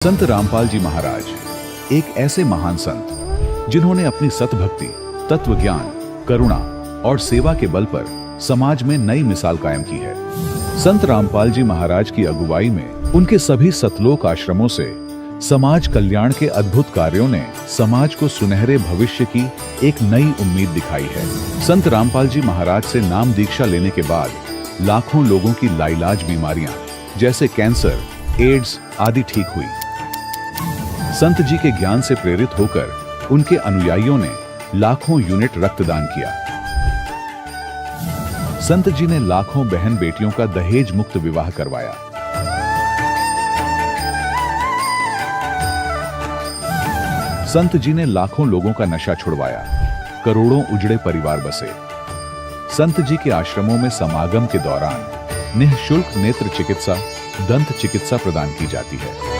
संत रामपाल जी महाराज एक ऐसे महान संत जिन्होंने अपनी सतभक्ति, तत्व ज्ञान, करुणा और सेवा के बल पर समाज में नई मिसाल कायम की है। संत रामपाल जी महाराज की अगुवाई में उनके सभी सतलोक आश्रमों से समाज कल्याण के अद्भुत कार्यों ने समाज को सुनहरे भविष्य की एक नई उम्मीद दिखाई है। संत रामपाल जी महाराज से नाम दीक्षा लेने के बाद लाखों लोगों की लाइलाज बीमारियां जैसे कैंसर, एड्स आदि ठीक हुई। संत जी के ज्ञान से प्रेरित होकर उनके अनुयायियों ने लाखों यूनिट रक्तदान किया। संत जी ने लाखों बहन बेटियों का दहेज मुक्त विवाह करवाया। संत जी ने लाखों लोगों का नशा छुड़वाया, करोड़ों उजड़े परिवार बसे। संत जी के आश्रमों में समागम के दौरान निःशुल्क नेत्र चिकित्सा, दंत चिकित्सा प्रदान की जाती है।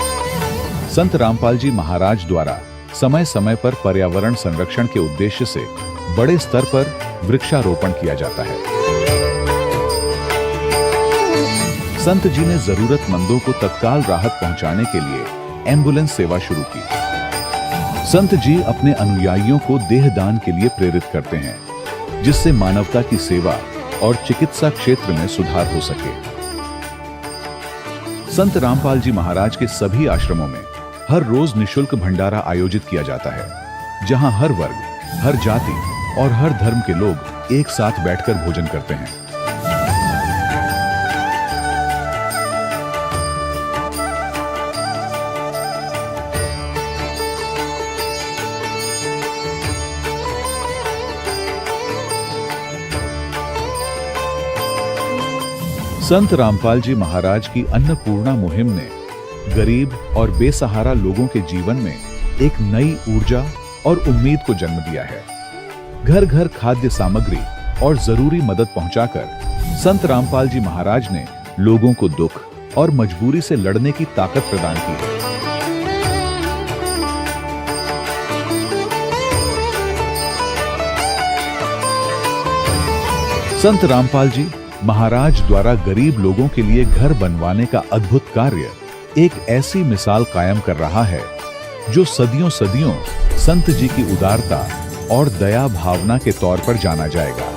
संत रामपाल जी महाराज द्वारा समय समय पर पर्यावरण संरक्षण के उद्देश्य से बड़े स्तर पर वृक्षारोपण किया जाता है। संत जी ने जरूरतमंदों को तत्काल राहत पहुंचाने के लिए एम्बुलेंस सेवा शुरू की। संत जी अपने अनुयायियों को देहदान के लिए प्रेरित करते हैं, जिससे मानवता की सेवा और चिकित्सा क्षेत्र में सुधार हो सके। संत रामपाल जी महाराज के सभी आश्रमों में हर रोज निःशुल्क भंडारा आयोजित किया जाता है, जहां हर वर्ग, हर जाति और हर धर्म के लोग एक साथ बैठकर भोजन करते हैं। संत रामपाल जी महाराज की अन्नपूर्णा मुहिम ने गरीब और बेसहारा लोगों के जीवन में एक नई ऊर्जा और उम्मीद को जन्म दिया है। घर घर खाद्य सामग्री और जरूरी मदद पहुंचाकर संत रामपाल जी महाराज ने लोगों को दुख और मजबूरी से लड़ने की ताकत प्रदान की है। संत रामपाल जी महाराज द्वारा गरीब लोगों के लिए घर बनवाने का अद्भुत कार्य एक ऐसी मिसाल कायम कर रहा है जो सदियों सदियों संत जी की उदारता और दया भावना के तौर पर जाना जाएगा।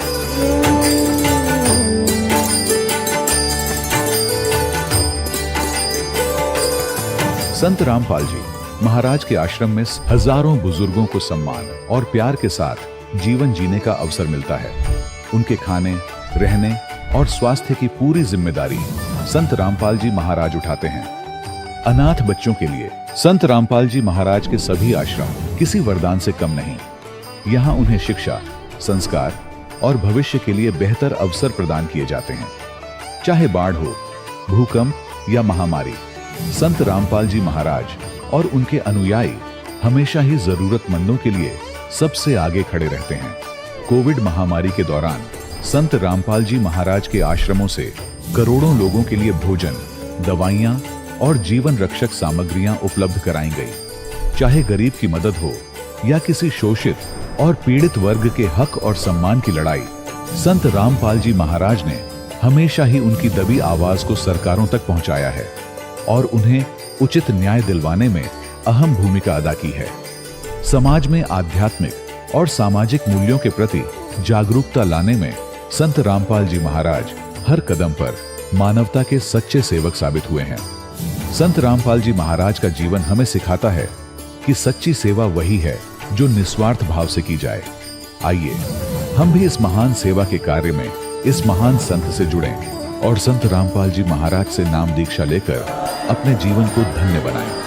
संत रामपाल जी महाराज के आश्रम में हजारों बुजुर्गों को सम्मान और प्यार के साथ जीवन जीने का अवसर मिलता है। उनके खाने, रहने और स्वास्थ्य की पूरी जिम्मेदारी संत रामपाल जी महाराज उठाते हैं। अनाथ बच्चों के लिए संत रामपाल जी महाराज के सभी आश्रम किसी वरदान से कम नहीं। यहाँ उन्हें शिक्षा, संस्कार और भविष्य के लिए बेहतर अवसर प्रदान किए जाते हैं। चाहे बाढ़ हो, भूकंप या महामारी, संत रामपाल जी महाराज और उनके अनुयायी हमेशा ही जरूरतमंदों के लिए सबसे आगे खड़े रहते हैं। कोविड महामारी के दौरान संत रामपाल जी महाराज के आश्रमों से करोड़ों लोगों के लिए भोजन, दवाइयां और जीवन रक्षक सामग्रियां उपलब्ध कराई गई। चाहे गरीब की मदद हो या किसी शोषित और पीड़ित वर्ग के हक और सम्मान की लड़ाई, संत रामपाल जी महाराज ने हमेशा ही उनकी दबी आवाज को सरकारों तक पहुंचाया है और उन्हें उचित न्याय दिलवाने में अहम भूमिका अदा की है। समाज में आध्यात्मिक और सामाजिक मूल्यों के प्रति जागरूकता लाने में संत रामपाल जी महाराज हर कदम पर मानवता के सच्चे सेवक साबित हुए हैं। संत रामपाल जी महाराज का जीवन हमें सिखाता है कि सच्ची सेवा वही है जो निस्वार्थ भाव से की जाए। आइए हम भी इस महान सेवा के कार्य में इस महान संत से जुड़ें और संत रामपाल जी महाराज से नाम दीक्षा लेकर अपने जीवन को धन्य बनाएं।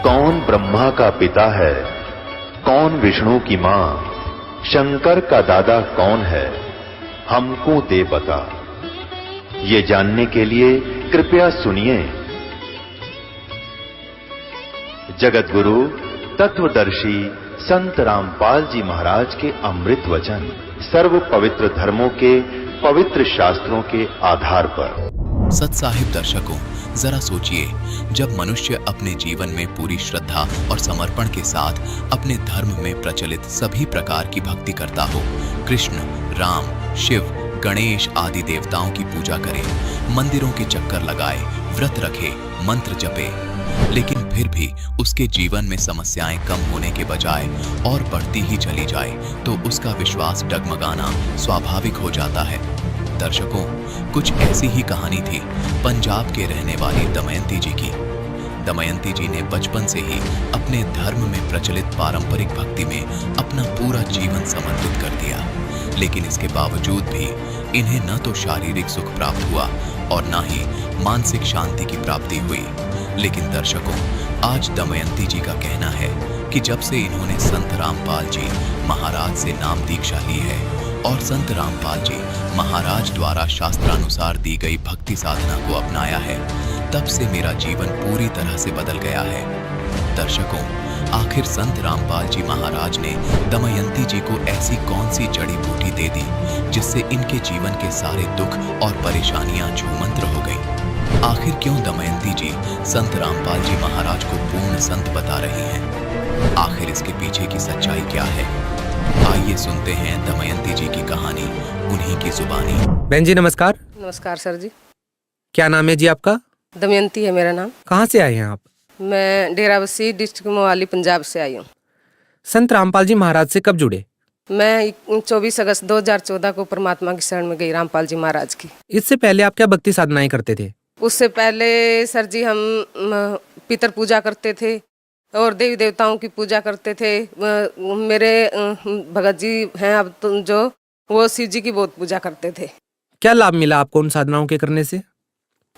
कौन ब्रह्मा का पिता है, कौन विष्णु की मां, शंकर का दादा कौन है, हमको दे बता। ये जानने के लिए कृपया सुनिए। जगत गुरु तत्वदर्शी संत रामपाल जी महाराज के अमृत वचन सर्व पवित्र धर्मों के पवित्र शास्त्रों के आधार पर। सत्साहिब दर्शकों, जरा सोचिए, जब मनुष्य अपने जीवन में पूरी श्रद्धा और समर्पण के साथ अपने धर्म में प्रचलित सभी प्रकार की भक्ति करता हो, कृष्ण, राम, शिव, गणेश आदि देवताओं की पूजा करे, मंदिरों के चक्कर लगाए, व्रत रखे, मंत्र जपे, लेकिन फिर भी उसके जीवन में समस्याएं कम होने के बजाय और बढ़ती ही चली जाए, तो उसका विश्वास डगमगाना स्वाभाविक हो जाता है। दर्शकों, कुछ ऐसी ही कहानी थी पंजाब के रहने वाली दमयंती जी की। दमयंती जी ने बचपन से ही अपने धर्म में प्रचलित पारंपरिक भक्ति में अपना पूरा जीवन समर्पित कर दिया, लेकिन इसके बावजूद भी इन्हें न तो शारीरिक सुख प्राप्त हुआ और न ही मानसिक शांति की प्राप्ति हुई। लेकिन दर्शकों, आज दमयंती जी का कहना है कि जब से इन्होंने संत रामपाल जी महाराज से नाम दीक्षा ली है और संत रामपाल जी महाराज द्वारा शास्त्रानुसार दी गई भक्ति साधना को अपनाया है, तब से मेरा जीवन पूरी तरह से बदल गया है। दर्शकों, आखिर संत रामपाल जी महाराज ने दमयंती जी को ऐसी कौन सी जड़ी बूटी दे दी जिससे इनके जीवन के सारे दुख और परेशानियां छूमंत्र हो गई? आखिर क्यों दमयंती जी संत रामपाल जी महाराज को पूर्ण संत बता रही हैं? आखिर इसके पीछे की सच्चाई क्या है? आइए सुनते हैं दमयंती जी की कहानी उन्हीं की जुबानी। बहन जी नमस्कार। नमस्कार सर जी। क्या नाम है जी आपका? दमयंती है मेरा नाम। कहाँ से आए हैं आप? मैं डेराबस्सी डिस्ट्रिक्ट मोहाली पंजाब से आई हूँ। संत रामपाल जी महाराज से कब जुड़े? मैं 24 अगस्त 2014 को परमात्मा की शरण में गई रामपाल जी महाराज की। इससे पहले आप क्या भक्ति साधनाएं करते थे? उससे पहले सर जी हम पितर पूजा करते थे और देवी देवताओं की पूजा करते थे। मेरे भगत जी हैं अब तो जो, वो शिव जी की बहुत पूजा करते थे। क्या लाभ मिला आपको उन साधनाओं के करने से?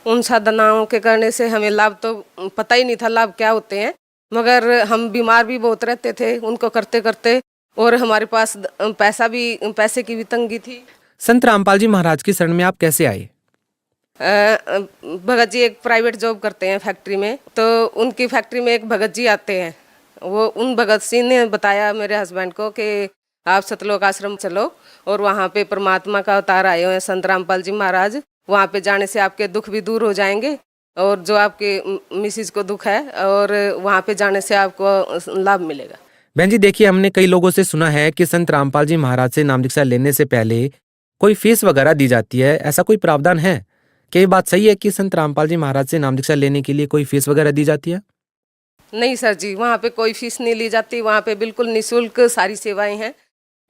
उन साधनाओं के करने से हमें लाभ तो पता ही नहीं था लाभ क्या होते हैं, मगर हम बीमार भी बहुत रहते थे उनको करते करते, और हमारे पास पैसे की भी तंगी थी। संत रामपाल जी महाराज की शरण में आप कैसे आए? भगत जी एक प्राइवेट जॉब करते हैं फैक्ट्री में, तो उनकी फैक्ट्री में एक भगत जी आते हैं। वो उन भगत जी ने बताया मेरे हस्बैंड को कि आप सतलोक आश्रम चलो और वहाँ पे परमात्मा का अवतार आए हुए हैं संत रामपाल जी महाराज, वहाँ पे जाने से आपके दुख भी दूर हो जाएंगे और जो आपके मिसिज को दुख है, और वहाँ पे जाने से आपको लाभ मिलेगा। बहन जी देखिए, हमने कई लोगों से सुना है कि संत रामपाल जी महाराज से नाम दीक्षा लेने से पहले कोई फीस वगैरह दी जाती है, ऐसा कोई प्रावधान है? क्या ये बात सही है कि संत रामपाल जी महाराज से नाम दीक्षा लेने के लिए कोई फीस वगैरह दी जाती है? नहीं सर जी, वहाँ पे कोई फीस नहीं ली जाती, वहाँ पे बिल्कुल निःशुल्क सारी सेवाएं हैं।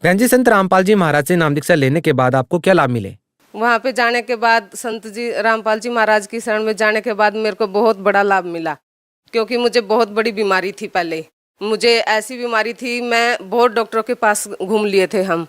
बहन जी, संत रामपाल जी महाराज से नाम दीक्षा लेने के बाद आपको क्या लाभ मिले? वहाँ पे जाने के बाद, संत जी रामपाल जी महाराज की शरण में जाने के बाद मेरे को बहुत बड़ा लाभ मिला, क्योंकि मुझे बहुत बड़ी बीमारी थी। पहले मुझे ऐसी बीमारी थी, मैं बहुत डॉक्टरों के पास घूम लिए थे हम।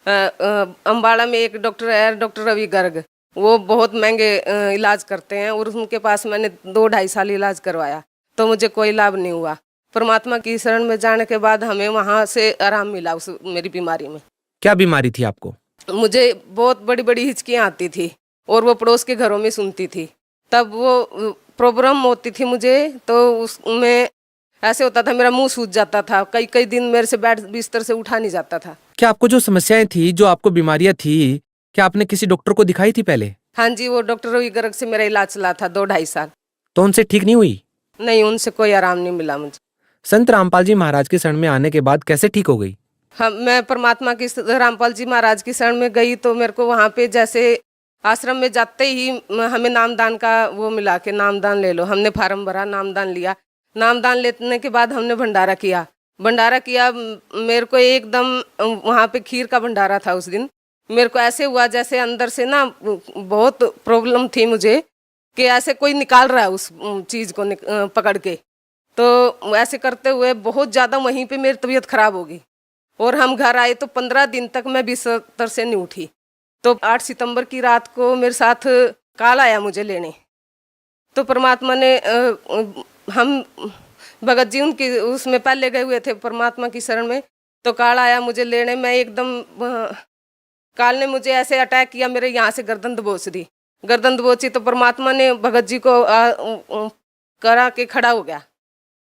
अम्बाड़ा में एक डॉक्टर है, डॉक्टर रवि गर्ग, वो बहुत महंगे इलाज करते हैं, और उनके पास मैंने 2-2.5 साल इलाज करवाया तो मुझे कोई लाभ नहीं हुआ। परमात्मा की शरण में जाने के बाद हमें वहाँ से आराम मिला उस मेरी बीमारी में। क्या बीमारी थी आपको? मुझे बहुत बड़ी बड़ी हिचकियाँ आती थी और वो पड़ोस के घरों में सुनती थी, तब वो प्रॉब्लम होती थी मुझे, तो उसमें ऐसे होता था मेरा मुंह सूज जाता था, कई कई दिन मेरे से बेड बिस्तर से उठा नहीं जाता था। क्या आपको जो समस्याएं थी, जो आपको बीमारियां थी, क्या आपने किसी डॉक्टर को दिखाई थी पहले? हाँ जी, वो डॉक्टर रवि गर्ग से मेरा इलाज चला था 2-2.5 साल। तो उनसे ठीक नहीं हुई? नहीं, उनसे कोई आराम नहीं मिला मुझे। संत रामपाल जी महाराज की शरण में आने के बाद कैसे ठीक हो गई? हाँ, मैं परमात्मा की रामपाल जी महाराज की शरण में गई तो मेरे को वहाँ पे जैसे आश्रम में जाते ही हमें नामदान का वो मिला के नामदान ले लो। हमने फार्म भरा, नामदान लिया। नामदान लेने के बाद हमने भंडारा किया। मेरे को एकदम वहाँ पे खीर का भंडारा था उस दिन। मेरे को ऐसे हुआ जैसे अंदर से ना बहुत प्रॉब्लम थी मुझे कि ऐसे कोई निकाल रहा है उस चीज़ को पकड़ के। तो ऐसे करते हुए बहुत ज़्यादा वहीं पे मेरी तबीयत ख़राब हो गई और हम घर आए तो 15 दिन तक मैं बिस्तर से नहीं उठी। तो 8 सितंबर की रात को मेरे साथ काल आया मुझे लेने। तो परमात्मा ने हम भगत जी उनकी उसमें पहले गए हुए थे परमात्मा की शरण में। तो काल आया मुझे लेने, मैं एकदम काल ने मुझे ऐसे अटैक किया, मेरे यहाँ से गर्दन दबोच दी। गर्दन दबोची तो परमात्मा ने भगत जी को करा के खड़ा हो गया।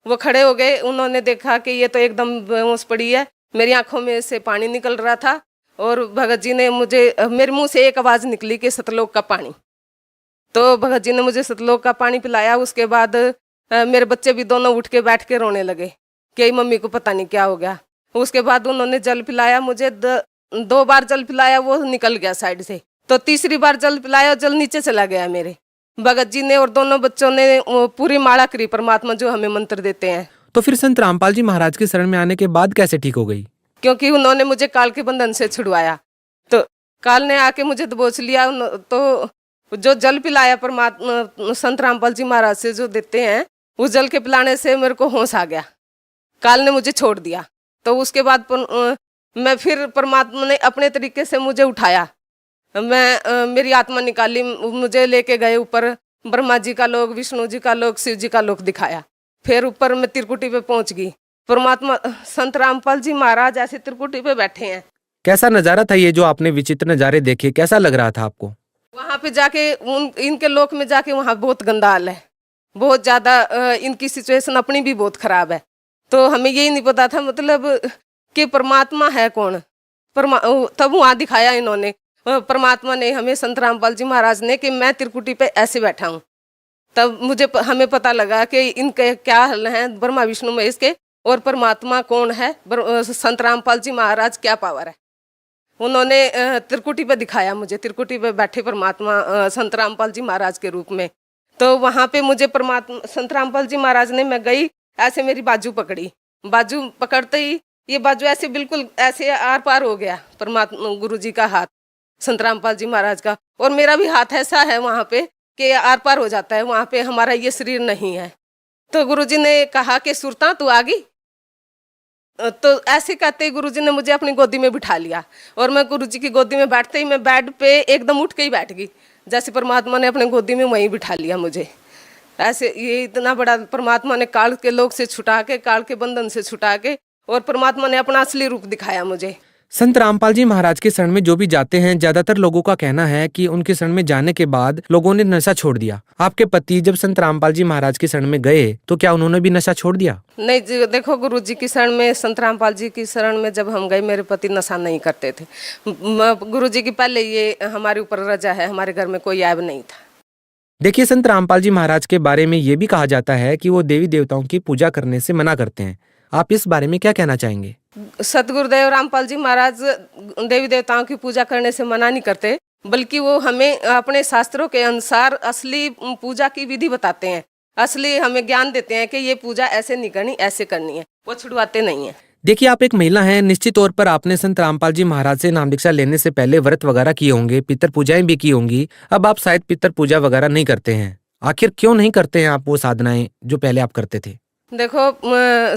वो खड़े हो गए, उन्होंने देखा कि ये तो एकदम बेहोश पड़ी है। मेरी आंखों में से पानी निकल रहा था और भगत जी ने मुझे, मेरे मुंह से एक आवाज़ निकली कि सतलोक का पानी। तो भगत जी ने मुझे सतलोक का पानी पिलाया। उसके बाद मेरे बच्चे भी दोनों उठ के बैठ के रोने लगे कि मम्मी को पता नहीं क्या हो गया। उसके बाद उन्होंने जल पिलाया मुझे, 2 बार जल पिलाया, वो निकल गया साइड से। तो तीसरी बार जल पिलाया, जल नीचे चला गया मेरे। भगत जी ने और दोनों बच्चों ने पूरी माला करी परमात्मा जो हमें मंत्र देते हैं। तो फिर संत रामपाल जी महाराज की शरण में आने के बाद कैसे ठीक हो गई? क्योंकि उन्होंने मुझे काल के बंधन से छुड़वाया। तो काल ने आके मुझे दबोच लिया। तो जो जल पिलाया परमात्मा संत रामपाल जी महाराज से जो देते हैं, उस जल के पिलाने से मेरे को होश आ गया। काल ने मुझे छोड़ दिया। तो उसके बाद मैं फिर परमात्मा ने अपने तरीके से मुझे उठाया। मेरी आत्मा निकाली, मुझे लेके गए ऊपर। ब्रह्मा जी का लोक, विष्णु जी का लोक, शिव जी का लोक दिखाया। फिर ऊपर मैं त्रिकुटी पे पहुंच गई। परमात्मा संत रामपाल जी महाराज ऐसे त्रिकुटी पे बैठे हैं। कैसा नजारा था ये जो आपने विचित्र नजारे देखे, कैसा लग रहा था आपको? वहां पे जाके इनके लोक में जाके वहां बहुत गंदा हाल है, बहुत ज्यादा। इनकी सिचुएशन अपनी भी बहुत खराब है। तो हमें यही नहीं पता था मतलब कि परमात्मा है कौन। तब वहां दिखाया इन्होंने, परमात्मा ने हमें, संत रामपाल जी महाराज ने, कि मैं त्रिकुटी पे ऐसे बैठा हूँ। तब हमें पता लगा कि इनके क्या हल हैं, ब्रह्मा विष्णु महेश के, और परमात्मा कौन है, संत रामपाल जी महाराज क्या पावर है। उन्होंने त्रिकुटी पे दिखाया मुझे, त्रिकुटी पे बैठे परमात्मा संत रामपाल जी महाराज के रूप में। तो वहाँ पे मुझे परमात्मा संत रामपाल जी महाराज ने, मैं गई ऐसे, मेरी बाजू पकड़ी। बाजू पकड़ते ही ये बाजू ऐसे बिल्कुल ऐसे आर पार हो गया, परमात्मा गुरु जी का हाथ, संत रामपाल जी महाराज का। और मेरा भी हाथ ऐसा है वहाँ पे कि आर पार हो जाता है। वहाँ पे हमारा ये शरीर नहीं है। तो गुरु जी ने कहा कि सुरता तू आ गई। तो ऐसे कहते ही गुरुजी ने मुझे अपनी गोदी में बिठा लिया। और मैं गुरुजी की गोदी में बैठते ही मैं बेड पे एकदम उठ के ही बैठ गई, जैसे परमात्मा ने अपने गोदी में वहीं बिठा लिया मुझे। ऐसे ये इतना बड़ा परमात्मा ने काल के लोक से छुटा के, काल के बंधन से छुटा के, और परमात्मा ने अपना असली रूप दिखाया मुझे। संत रामपाल जी महाराज के शरण में जो भी जाते हैं, ज्यादातर लोगों का कहना है कि उनके शरण में जाने के बाद लोगों ने नशा छोड़ दिया। आपके पति जब संत रामपाल जी महाराज के शरण में गए तो क्या उन्होंने भी नशा छोड़ दिया? नहीं जी, देखो गुरु जी की शरण में, संत रामपाल जी की शरण में जब हम गए, मेरे पति नशा नहीं करते थे। गुरु जी की पहले ये हमारे ऊपर रजा है, हमारे घर में कोई ऐब नहीं था। देखिए, संत रामपाल जी महाराज के बारे में ये भी कहा जाता है कि वो देवी देवताओं की पूजा करने से मना करते हैं। आप इस बारे में क्या कहना चाहेंगे? सतगुरुदेव रामपाल जी महाराज देवी देवताओं की पूजा करने से मना नहीं करते, बल्कि वो हमें अपने शास्त्रों के अनुसार असली पूजा की विधि बताते हैं, असली हमें ज्ञान देते हैं कि ये पूजा ऐसे नहीं करनी, ऐसे करनी है। वो छुड़वाते नहीं है। देखिए, आप एक महिला हैं, निश्चित तौर पर आपने संत रामपाल जी महाराज से नाम दीक्षा लेने से पहले व्रत वगैरह किए होंगे, पितर पूजाएं भी की होंगी। अब आप शायद पितर पूजा वगैरह नहीं करते हैं। आखिर क्यों नहीं करते हैं आप वो साधनाएं जो पहले आप करते थे? देखो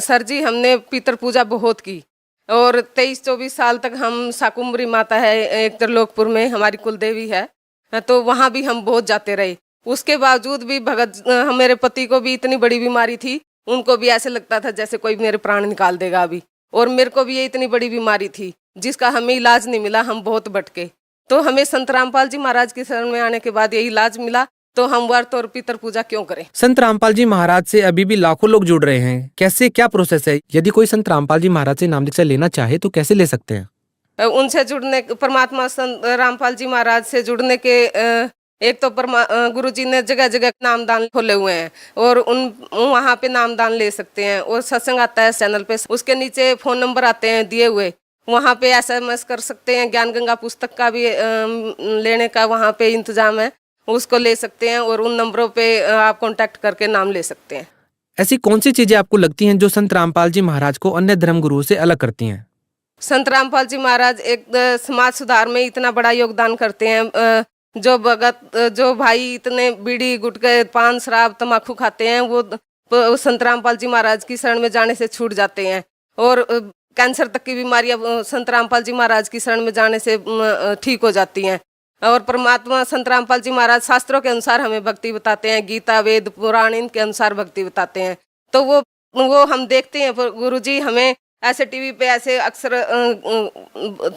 सर जी, हमने पितर पूजा बहुत की और 23-24 साल तक हम शाकुम्भरी माता है एक त्रिलोकपुर में, हमारी कुलदेवी है, तो वहाँ भी हम बहुत जाते रहे। उसके बावजूद भी मेरे पति को भी इतनी बड़ी बीमारी थी, उनको भी ऐसे लगता था जैसे कोई मेरे प्राण निकाल देगा अभी। और मेरे को भी ये इतनी बड़ी बीमारी थी जिसका हमें इलाज नहीं मिला, हम बहुत भटके। तो हमें संत रामपाल जी महाराज की शरण में आने के बाद ये इलाज मिला, तो हम व्रत और पितर पूजा क्यों करें। संत रामपाल जी महाराज से अभी भी लाखों लोग जुड़ रहे हैं। कैसे, क्या प्रोसेस है? यदि कोई संत रामपाल जी महाराज से नाम दीक्षा लेना चाहे तो कैसे ले सकते हैं? उनसे जुड़ने, परमात्मा संत रामपाल जी महाराज से जुड़ने के एक तो गुरु जी ने जगह जगह नामदान खोले हुए हैं और वहाँ पे नामदान ले सकते हैं। और सत्संग आता है चैनल पे, उसके नीचे फोन नंबर आते हैं दिए हुए, वहाँ पे SMS कर सकते हैं। ज्ञान गंगा पुस्तक का भी लेने का वहाँ पे इंतजाम है, उसको ले सकते हैं। और उन नंबरों पे आप कांटेक्ट करके नाम ले सकते हैं। ऐसी कौन सी चीजें आपको लगती हैं जो संत रामपाल जी महाराज को अन्य धर्म गुरुओं से अलग करती हैं? संत रामपाल जी महाराज एक समाज सुधार में इतना बड़ा योगदान करते हैं। जो भगत, जो भाई इतने बीड़ी गुटखे पान शराब तम्बाकू खाते हैं, वो संत रामपाल जी महाराज की शरण में जाने से छूट जाते हैं। और कैंसर तक की बीमारियां संत रामपाल जी महाराज की शरण में जाने से ठीक हो जाती हैं। और परमात्मा संत रामपाल जी महाराज शास्त्रों के अनुसार हमें भक्ति बताते हैं, गीता वेद पुराण इनके अनुसार भक्ति बताते हैं। तो वो वो हम देखते हैं, पर गुरुजी हमें ऐसे टीवी पे ऐसे अक्सर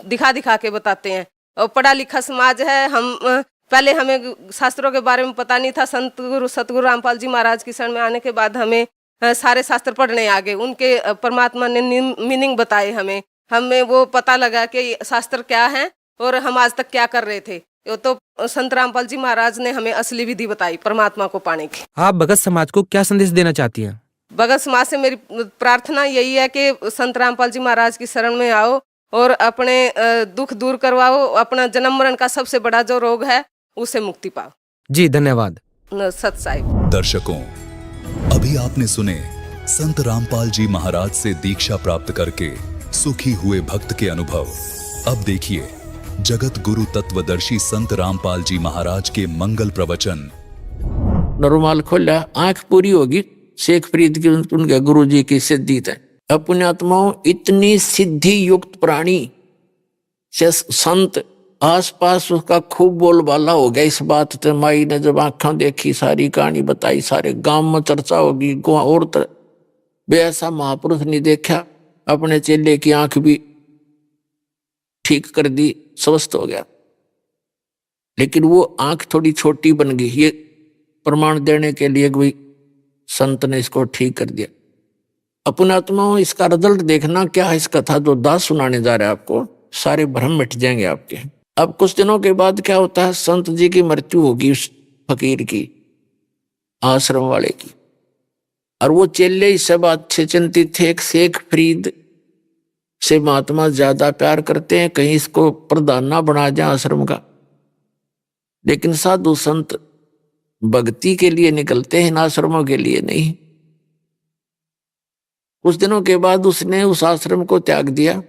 दिखा दिखा के बताते हैं। और पढ़ा लिखा समाज है, हम पहले हमें शास्त्रों के बारे में पता नहीं था। संत गुरु सतगुरु रामपाल जी महाराज की शरण में आने के बाद हमें सारे शास्त्र पढ़ने आ गए। उनके परमात्मा ने मीनिंग बताए हमें वो पता लगा कि शास्त्र क्या है और हम आज तक क्या कर रहे थे। तो संत रामपाल जी महाराज ने हमें असली विधि बताई परमात्मा को पाने की। आप भगत समाज को क्या संदेश देना चाहती हैं? भगत समाज से मेरी प्रार्थना यही है कि संत रामपाल जी महाराज की शरण में आओ और अपने दुख दूर करवाओ, अपना जन्म मरण का सबसे बड़ा जो रोग है उससे मुक्ति पाओ। जी धन्यवाद। सत साहिब। दर्शकों, अभी आपने सुने संत रामपाल जी महाराज से दीक्षा प्राप्त करके सुखी हुए भक्त के अनुभव। अब देखिए जगत गुरु तत्वदर्शी संत रामपाल जी महाराज के मंगल प्रवचन। रुमाल खोला, आंख पूरी होगी। शेख फरीद की उनके गुरु जी की सिद्धि है। अब पुण्यात्माओं, इतनी सिद्धि युक्त प्राणी से संत आसपास उसका खूब बोलबाला हो गया इस बात से। माई ने जब आंखें देखी, सारी कहानी बताई, सारे गांव में चर्चा होगी। और वे ऐसा महापुरुष नहीं देखा। अपने चेले की आंख भी ठीक कर दी, स्वस्थ हो गया। लेकिन वो आंख थोड़ी छोटी बन गई, ये प्रमाण देने के लिए कोई संत ने इसको ठीक कर दिया। अपनात्माओं, इसका रिजल्ट देखना क्या है। इस कथा जो दास सुनाने जा रहे हैं आपको, सारे भ्रम मिट जाएंगे आपके। अब कुछ दिनों के बाद क्या होता है, संत जी की मृत्यु होगी, उस फकीर की, आश्रम वाले की। और वो चेले इस सब अच्छे चिंतित थे। एक शेख फरीद से महात्मा ज्यादा प्यार करते हैं, कहीं इसको प्रधान ना बना जाए आश्रम का। लेकिन साधु संत भक्ति के लिए निकलते हैं, आश्रमों के लिए नहीं। कुछ दिनों के बाद उसने उस आश्रम को त्याग दिया।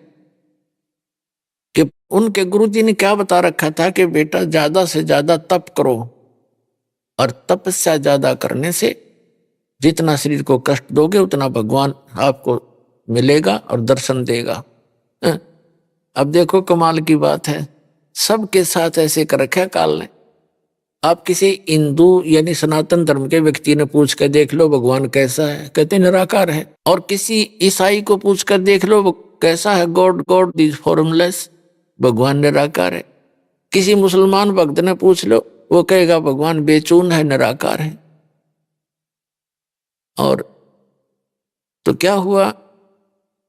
कि उनके गुरुजी ने क्या बता रखा था कि बेटा ज्यादा से ज्यादा तप करो, और तपस्या ज्यादा करने से जितना शरीर को कष्ट दोगे उतना भगवान आपको मिलेगा और दर्शन देगा। अब देखो कमाल की बात है, सबके साथ ऐसे कर रखा काल ने। आप किसी हिंदू यानी सनातन धर्म के व्यक्ति ने पूछ कर देख लो भगवान कैसा है, कहते निराकार है। और किसी ईसाई को पूछ कर देख लो वो कैसा है, गॉड गॉड दिस फॉर्मलेस, भगवान निराकार है। किसी मुसलमान भक्त ने पूछ लो, वो कहेगा भगवान बेचून है, निराकार है। और तो क्या हुआ,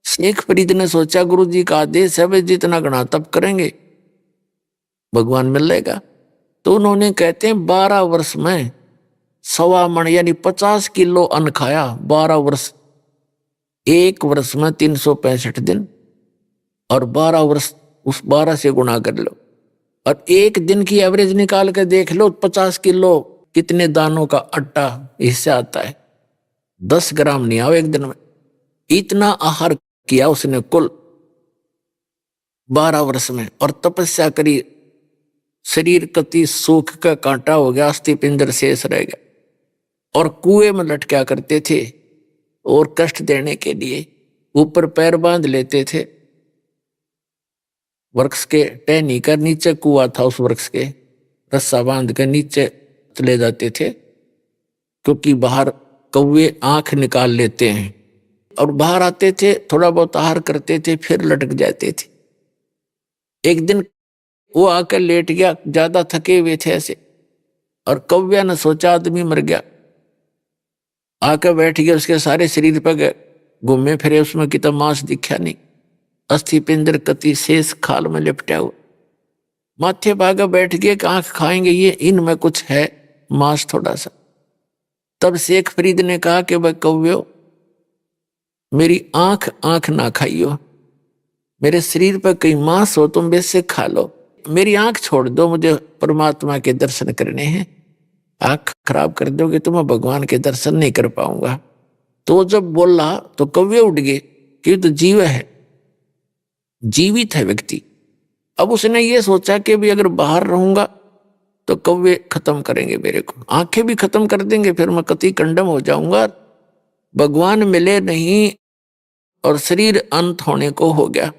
शेख फरीद ने सोचा गुरु जी का आदेश है, वे जितना गणा तप करेंगे भगवान मिलेगा। तो उन्होंने कहते हैं 12 वर्ष में 1.25 मन यानी 50 किलो अन्न खाया। 12 वर्ष, एक वर्ष में 365 दिन, और 12 वर्ष उस 12 से गुणा कर लो, और एक दिन की एवरेज निकाल कर देख लो 50 किलो कितने दानों का आटा इससे आता है। 10 ग्राम नहीं आओ एक दिन में। इतना आहार किया उसने कुल 12 वर्ष में, और तपस्या करी। शरीर कति सूख का कांटा हो गया, अस्थि पिंजर शेष रह गया। और कुएं में लटका करते थे, और कष्ट देने के लिए ऊपर पैर बांध लेते थे। वृक्ष के टहनी कर नीचे कुआं था, उस वृक्ष के रस्सा बांध कर नीचे चले जाते थे, क्योंकि बाहर कौवे आंख निकाल लेते हैं। और बाहर आते थे, थोड़ा बहुत आहार करते थे, फिर लटक जाते थे। एक दिन वो आकर लेट गया, ज्यादा थके हुए थे ऐसे, और कौव्या ने सोचा आदमी मर गया। आकर बैठ गया, उसके सारे शरीर पर घूमे फिरे, उसमें कितना मांस दिखा नहीं। अस्थि पिंजर कति शेष खाल में लिपटा हुआ। माथे भागा बैठ गए कि आंख खाएंगे ये, इनमें कुछ है मांस थोड़ा सा। तब शेख फरीद ने कहा कि भाई कौव्यो, मेरी आंख ना खाइयो, मेरे शरीर पर कहीं मांस हो तुम वैसे खा लो, मेरी आंख छोड़ दो, मुझे परमात्मा के दर्शन करने हैं। आंख खराब कर दोगे तो मैं भगवान के दर्शन नहीं कर पाऊंगा। तो जब बोला तो कौवे उठ गए कि तो जीव है, जीवित है व्यक्ति। अब उसने ये सोचा कि भी अगर बाहर रहूंगा तो कौवे खत्म करेंगे मेरे को, आंखें भी खत्म कर देंगे, फिर मैं कति कंडम हो जाऊंगा, भगवान मिले नहीं, और शरीर अंत होने को हो गया।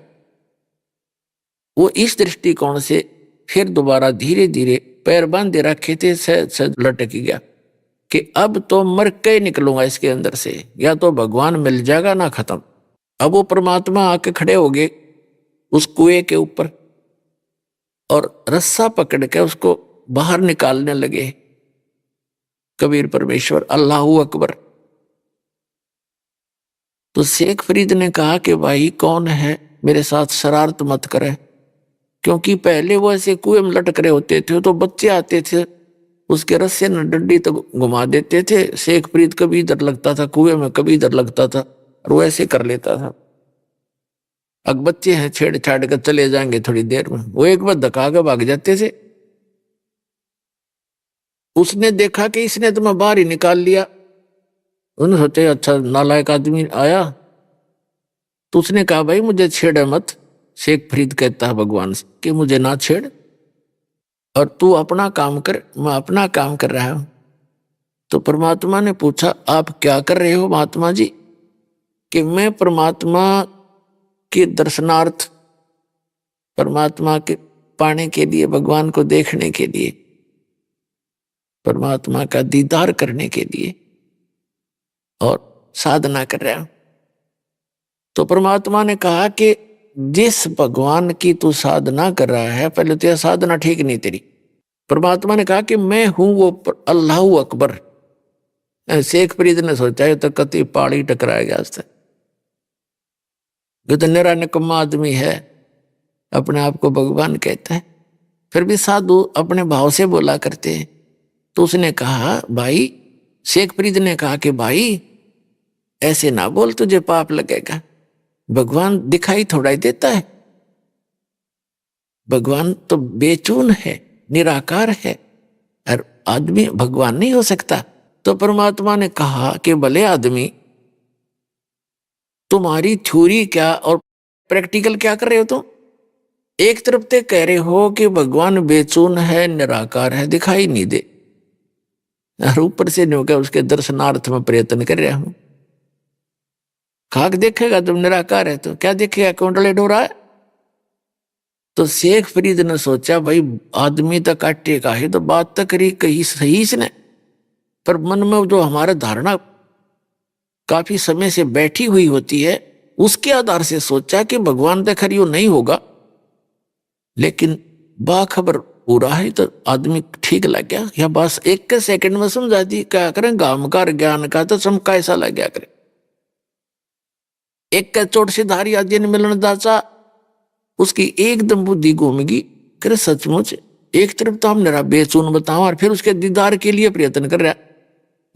वो इस दृष्टिकोण से फिर दोबारा धीरे धीरे पैर बांधे रखे थे, सहज लटक गया। कि अब तो मर के ही निकलूंगा इसके अंदर से, या तो भगवान मिल जाएगा ना खत्म। अब वो परमात्मा आके खड़े हो गए उस कुएं के ऊपर और रस्सा पकड़ के उसको बाहर निकालने लगे। कबीर परमेश्वर अल्लाहू अकबर। तो शेख फरीद ने कहा कि भाई कौन है, मेरे साथ शरारत मत करे, क्योंकि पहले वो ऐसे कुएं में लटक रहे होते थे तो बच्चे आते थे उसके रस्से न डंडी तो घुमा देते थे। शेख फरीद कभी इधर लगता था कुएं में, कभी इधर लगता था और वो ऐसे कर लेता था। अब बच्चे हैं छेड़छाड़ कर चले जाएंगे थोड़ी देर में, वो एक बार धक्का के भाग जाते थे। उसने देखा कि इसने तो मैं बाहर ही निकाल लिया। उन्होंने सोचे अच्छा नालायक आदमी आया, तो उसने कहा भाई मुझे छेड़े मत। शेख फरीद कहता है भगवान से कि मुझे ना छेड़ और तू अपना काम कर, मैं अपना काम कर रहा हूं। तो परमात्मा ने पूछा आप क्या कर रहे हो महात्मा जी? कि मैं परमात्मा के दर्शनार्थ, परमात्मा के पाने के लिए, भगवान को देखने के लिए, परमात्मा का दीदार करने के लिए और साधना कर रहा हूं। तो परमात्मा ने कहा कि जिस भगवान की तू साधना कर रहा है, पहले तो यह साधना ठीक नहीं तेरी। परमात्मा ने कहा कि मैं हूं वो अल्लाहू अकबर। शेख फरीद ने सोचा ये तो कति पहाड़ी टकराएगा आज तक, जो तो निरा निकम्मा आदमी है, अपने आप को भगवान कहता है, फिर भी साधु अपने भाव से बोला करते हैं। तो उसने कहा भाई, शेख फरीद ने कहा कि भाई ऐसे ना बोल, तुझे पाप लगेगा। भगवान दिखाई थोड़ा ही देता है, भगवान तो बेचून है, निराकार है, और आदमी भगवान नहीं हो सकता। तो परमात्मा ने कहा कि भले आदमी, तुम्हारी थ्योरी क्या और प्रैक्टिकल क्या कर रहे हो तुम? एक तरफ ते कह रहे हो कि भगवान बेचून है, निराकार है, दिखाई नहीं दे, और ऊपर से नहीं होगा उसके दर्शनार्थ में प्रयत्न कर रहा हूं। खाक देखेगा तुम निराकार है तो क्या देखेगा, कुंडले डोरा है? तो शेख फरीद ने सोचा भाई आदमी तो काटेगा ही, तो बात तो करी कही सही इसने, पर मन में जो हमारा धारणा काफी समय से बैठी हुई होती है उसके आधार से सोचा कि भगवान तो खरी नहीं होगा, लेकिन बाखबर पूरा है तो आदमी ठीक लग गया। या बस एक के सेकंड में समझा दी, क्या करें गामकार ज्ञान का तो चमका ऐसा लग गया करे। एक का चोट से धारी आदि मिलन दाचा, उसकी एकदम बुद्धि घूमेगी, करे सचमुच एक तरफ तो हम निरा बेचून बताओ और फिर उसके दीदार के लिए प्रयत्न कर रहा,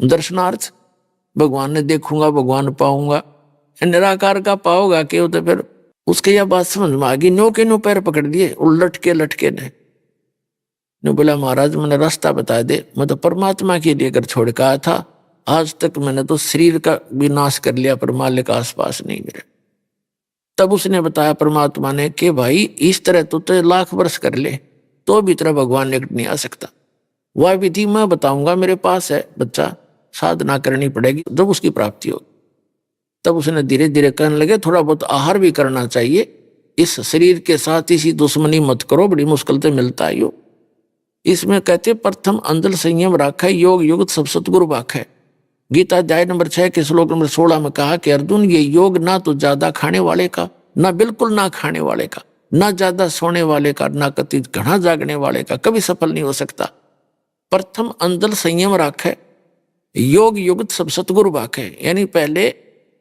दर्शनार्थ, भगवान ने देखूंगा भगवान पाऊंगा, निराकार का पाओगा क्यों? तो फिर उसके यह बात समझ में आ गई। नो के नो पैर पकड़ दिए और लटके ने बोला महाराज मैंने रास्ता बता दे, मैं तो परमात्मा के लिए अगर छोड़ कहा था, आज तक मैंने तो शरीर का विनाश कर लिया पर मालिक आसपास नहीं मेरे। तब उसने बताया परमात्मा ने कि भाई इस तरह तो लाख वर्ष कर ले तो भी तेरा भगवान निकट नहीं आ सकता। वह विधि मैं बताऊंगा, मेरे पास है, बच्चा साधना करनी पड़ेगी जब उसकी प्राप्ति होगी। तब उसने धीरे धीरे कहने लगे थोड़ा बहुत आहार भी करना चाहिए, इस शरीर के साथ इसी दुश्मनी मत करो, बड़ी मुश्किल से मिलता है यो। इसमें कहते प्रथम अंदर संयम राखा, योग युक्त सब सतगुरु बाखै। गीता अध्याय नंबर 6 के श्लोक नंबर 16 में कहा कि अर्जुन ये योग ना तो ज्यादा खाने वाले का, ना बिल्कुल ना खाने वाले का, ना ज्यादा सोने वाले का, ना कति घना जागने वाले का कभी सफल नहीं हो सकता। प्रथम अंदर संयम राखै, योग युक्त सब सतगुरु बाखै, यानी पहले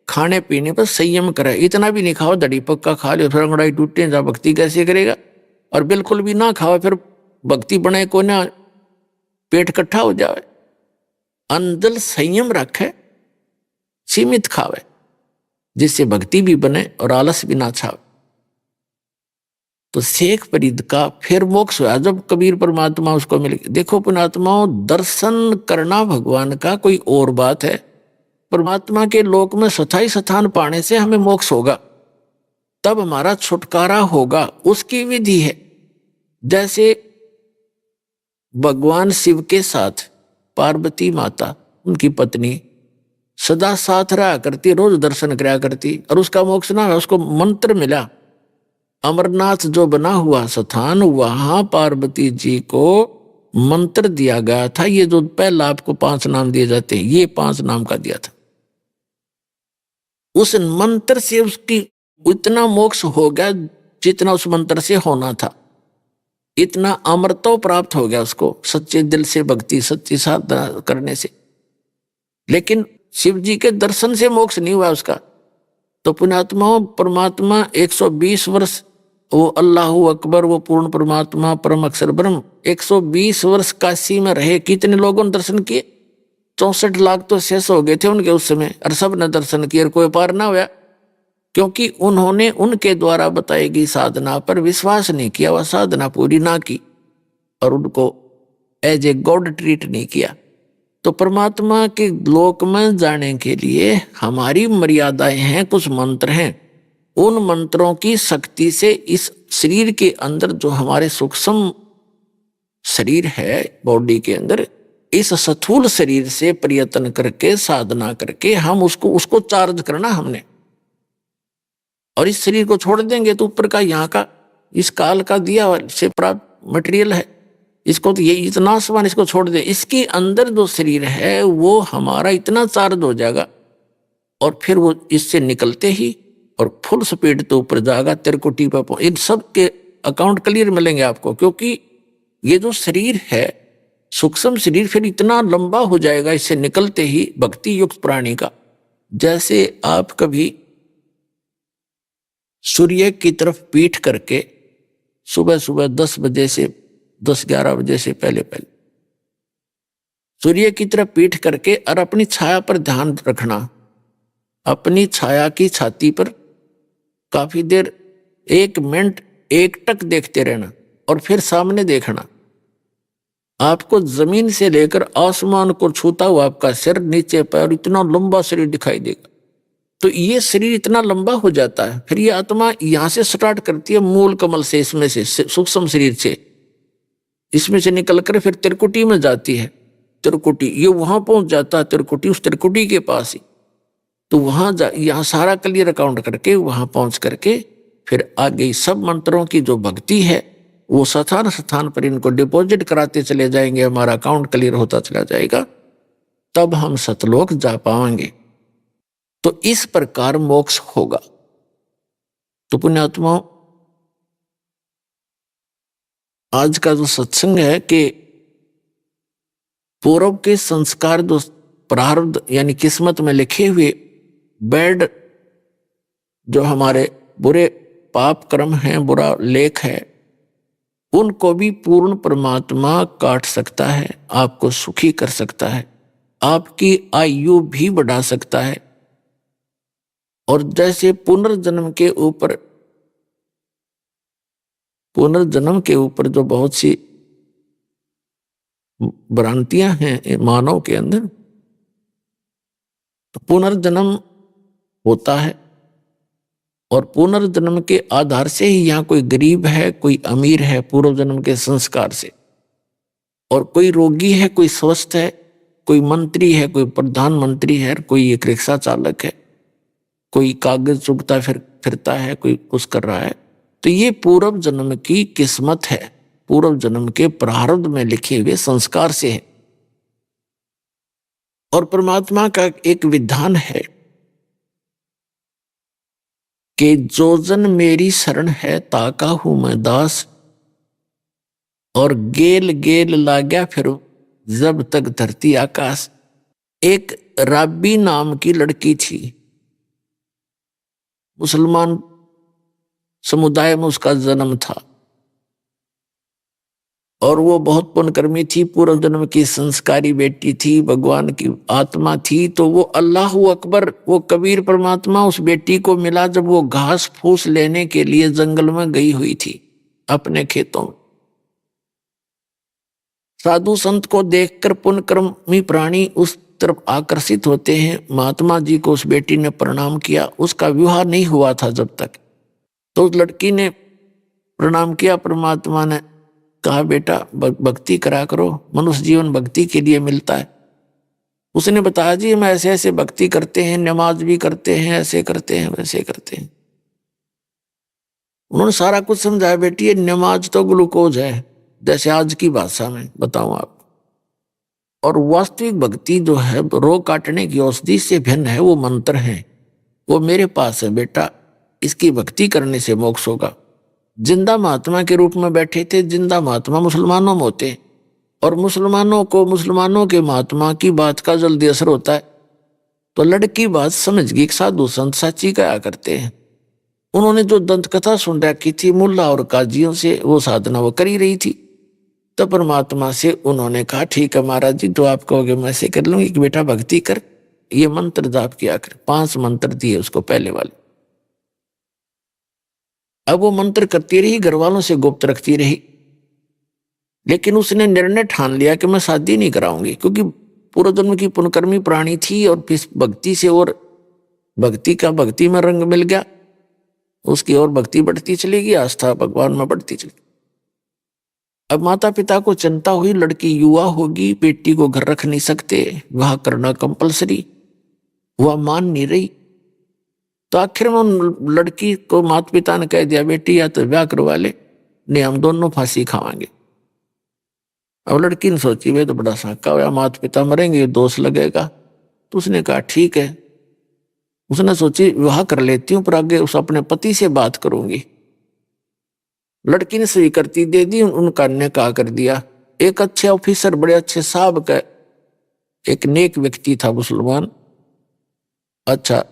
खाने पीने पर संयम करे। इतना भी नहीं खाओ दड़ी पक्का खा लो फिर अंगड़ाई टूटे, जा भक्ति कैसे करेगा? और बिल्कुल भी ना खाओ फिर भक्ति बने को ना पेट इकट्ठा हो जाए। अंदर संयम रखे, सीमित खावे, जिससे भक्ति भी बने और आलस भी ना छावे। तो शेख फरीद का फिर मोक्ष हुआ जब कबीर परमात्मा उसको मिल गए। देखो पुणात्माओं, दर्शन करना भगवान का कोई और बात है, परमात्मा के लोक में स्थायी स्थान पाने से हमें मोक्ष होगा, तब हमारा छुटकारा होगा, उसकी विधि है। जैसे भगवान शिव के साथ पार्वती माता उनकी पत्नी सदा साथ रहा करती, रोज दर्शन कराया करती, और उसका मोक्ष ना, उसको मंत्र मिला। अमरनाथ जो बना हुआ स्थान, वहां पार्वती जी को मंत्र दिया गया था। ये जो पहला आपको 5 नाम दिए जाते हैं, ये 5 नाम का दिया था। उस मंत्र से उसकी इतना मोक्ष हो गया जितना उस मंत्र से होना था। इतना अमरत्व प्राप्त हो गया उसको सच्चे दिल से भक्ति, सच्ची साधना करने से। लेकिन शिव जी के दर्शन से मोक्ष नहीं हुआ उसका। तो पुण्यात्माओं, परमात्मा 120 वर्ष, वो अल्लाहु अकबर, वो पूर्ण परमात्मा परम अक्षर ब्रह्म 120 वर्ष काशी में रहे। कितने लोगों ने दर्शन किए? 64 लाख तो शेष हो गए थे उनके उस समय, और सब ने दर्शन किए और कोई पार ना हुआ, क्योंकि उन्होंने उनके द्वारा बताई गई साधना पर विश्वास नहीं किया, वह साधना पूरी ना की और उनको एज ए गॉड ट्रीट नहीं किया। तो परमात्मा के लोक में जाने के लिए हमारी मर्यादाएं हैं, कुछ मंत्र हैं। उन मंत्रों की शक्ति से इस शरीर के अंदर जो हमारे सूक्ष्म शरीर है बॉडी के अंदर, इस स्थूल शरीर से प्रयत्न करके साधना करके हम उसको चार्ज करना हमने। और इस शरीर को छोड़ देंगे तो ऊपर का यहाँ का इस काल का दिया से प्राप्त मटेरियल है, इसको तो ये इतना सामान इसको छोड़ दे, इसके अंदर जो शरीर है वो हमारा इतना चार्ज हो जाएगा और फिर वो इससे निकलते ही और फुल स्पीड तो ऊपर जाएगा, तिरकुटी पर। इन सब के अकाउंट क्लियर मिलेंगे आपको, क्योंकि ये जो शरीर है सूक्ष्म शरीर फिर इतना लंबा हो जाएगा इससे निकलते ही भक्ति युक्त प्राणी का। जैसे आप कभी सूर्य की तरफ पीठ करके सुबह सुबह 10 बजे से 10-11 बजे से पहले सूर्य की तरफ पीठ करके और अपनी छाया पर ध्यान रखना, अपनी छाया की छाती पर काफी देर 1 मिनट एकटक देखते रहना और फिर सामने देखना। आपको जमीन से लेकर आसमान को छूता हुआ आपका सिर, नीचे पैर, इतना लंबा शरीर दिखाई देगा। तो ये शरीर इतना लंबा हो जाता है, फिर ये आत्मा यहां से स्टार्ट करती है मूल कमल से, इसमें से सूक्ष्म शरीर से, इसमें से निकलकर फिर त्रिकुटी में जाती है। त्रिकुटी ये वहां पहुंच जाता है, त्रिकुटी उस त्रिकुटी के पास ही। तो वहां यहाँ सारा क्लियर अकाउंट करके वहां पहुंच करके फिर आगे सब मंत्रों की जो भक्ति है वो स्थान स्थान पर इनको डिपॉजिट कराते चले जाएंगे, हमारा अकाउंट क्लियर होता चला जाएगा, तब हम सतलोक जा पाएंगे। तो इस प्रकार मोक्ष होगा। तो पुण्यात्माओं, आज का जो सत्संग है कि पूर्व के संस्कार जो प्रारब्ध यानी किस्मत में लिखे हुए बैड जो हमारे बुरे पाप कर्म हैं, बुरा लेख है, उनको भी पूर्ण परमात्मा काट सकता है, आपको सुखी कर सकता है, आपकी आयु भी बढ़ा सकता है। और जैसे पुनर्जन्म के ऊपर जो बहुत सी भ्रांतियां हैं मानव के अंदर, तो पुनर्जन्म होता है और पुनर्जन्म के आधार से ही यहाँ कोई गरीब है, कोई अमीर है पूर्व जन्म के संस्कार से, और कोई रोगी है, कोई स्वस्थ है, कोई मंत्री है, कोई प्रधानमंत्री है, कोई एक रिक्शा चालक है, कोई कागज चुगता फिरता है, कोई कुछ कर रहा है। तो ये पूर्व जन्म की किस्मत है, पूर्व जन्म के प्रारब्ध में लिखे हुए संस्कार से है। और परमात्मा का एक विधान है कि जो जन मेरी शरण है ताका हूं मैं दास, और गेल गेल लाग्या फिर जब तक धरती आकाश। एक राबी नाम की लड़की थी, मुसलमान समुदाय में उसका जन्म था, और वो बहुत पुण्यकर्मी थी, पूर्व जन्म की संस्कारी बेटी थी, भगवान की आत्मा थी। तो वो अल्लाहु अकबर, वो कबीर परमात्मा उस बेटी को मिला जब वो घास फूस लेने के लिए जंगल में गई हुई थी अपने खेतों में। साधु संत को देखकर पुण्यकर्मी प्राणी उस तरफ आकर्षित होते हैं। महात्मा जी को उस बेटी ने प्रणाम किया, उसका विवाह नहीं हुआ था जब तक। तो उस लड़की ने प्रणाम किया, परमात्मा ने कहा बेटा भक्ति करा करो, मनुष्य जीवन भक्ति के लिए मिलता है। उसने बताया जी हम ऐसे ऐसे भक्ति करते हैं, नमाज भी करते हैं, ऐसे करते हैं, वैसे करते हैं। उन्होंने सारा कुछ समझाया, बेटी ये नमाज तो ग्लूकोज है, जैसे आज की भाषा में बताऊं आप। और वास्तविक भक्ति जो है रोग काटने की औषधि से भिन्न है, वो मंत्र है। वो मेरे पास है बेटा, इसकी भक्ति करने से मोक्ष होगा। जिंदा महात्मा के रूप में बैठे थे। जिंदा महात्मा मुसलमानों में होते, और मुसलमानों को मुसलमानों के महात्मा की बात का जल्दी असर होता है। तो लड़की बात समझ गई, साधु संत सच्ची कहा करते हैं। उन्होंने जो दंत कथा सुन रखी थी मुल्ला और काजियों से, वो साधना वो कर ही रही थी। तो परमात्मा से उन्होंने कहा ठीक है महाराज जी, जो आप कहोगे मैं ऐसे कर लूंगी कि बेटा भक्ति कर, ये मंत्र जाप किया कर। 5 मंत्र दिए उसको पहले वाले। अब वो मंत्र करती रही, घर वालों से गुप्त रखती रही, लेकिन उसने निर्णय ठान लिया कि मैं शादी नहीं कराऊंगी, क्योंकि पूर्व जन्म की पुण्यकर्मी प्राणी थी और फिर भक्ति से और भक्ति में रंग मिल गया उसकी, और भक्ति बढ़ती चली गई, आस्था भगवान में बढ़ती चली। अब माता पिता को चिंता हुई, लड़की युवा होगी, बेटी को घर रख नहीं सकते, वह करना कंपलसरी, वह मान नहीं रही। तो आखिर में लड़की को माता पिता ने कह दिया बेटी या तो ब्याह करवा ले, नहीं हम दोनों फांसी खावांगे। अब लड़की ने सोची वे तो बड़ा साका हुआ, माता पिता मरेंगे, दोष लगेगा। तो उसने कहा ठीक है। उसने सोची विवाह कर लेती हूँ, पर आगे उस अपने पति से बात करूंगी। लड़की ने स्वीकृति दे दी, उनका निकाह कर दिया। एक अच्छे ऑफिसर, बड़े अच्छे साहब का एक नेक व्यक्ति था, मुसलमान, अच्छा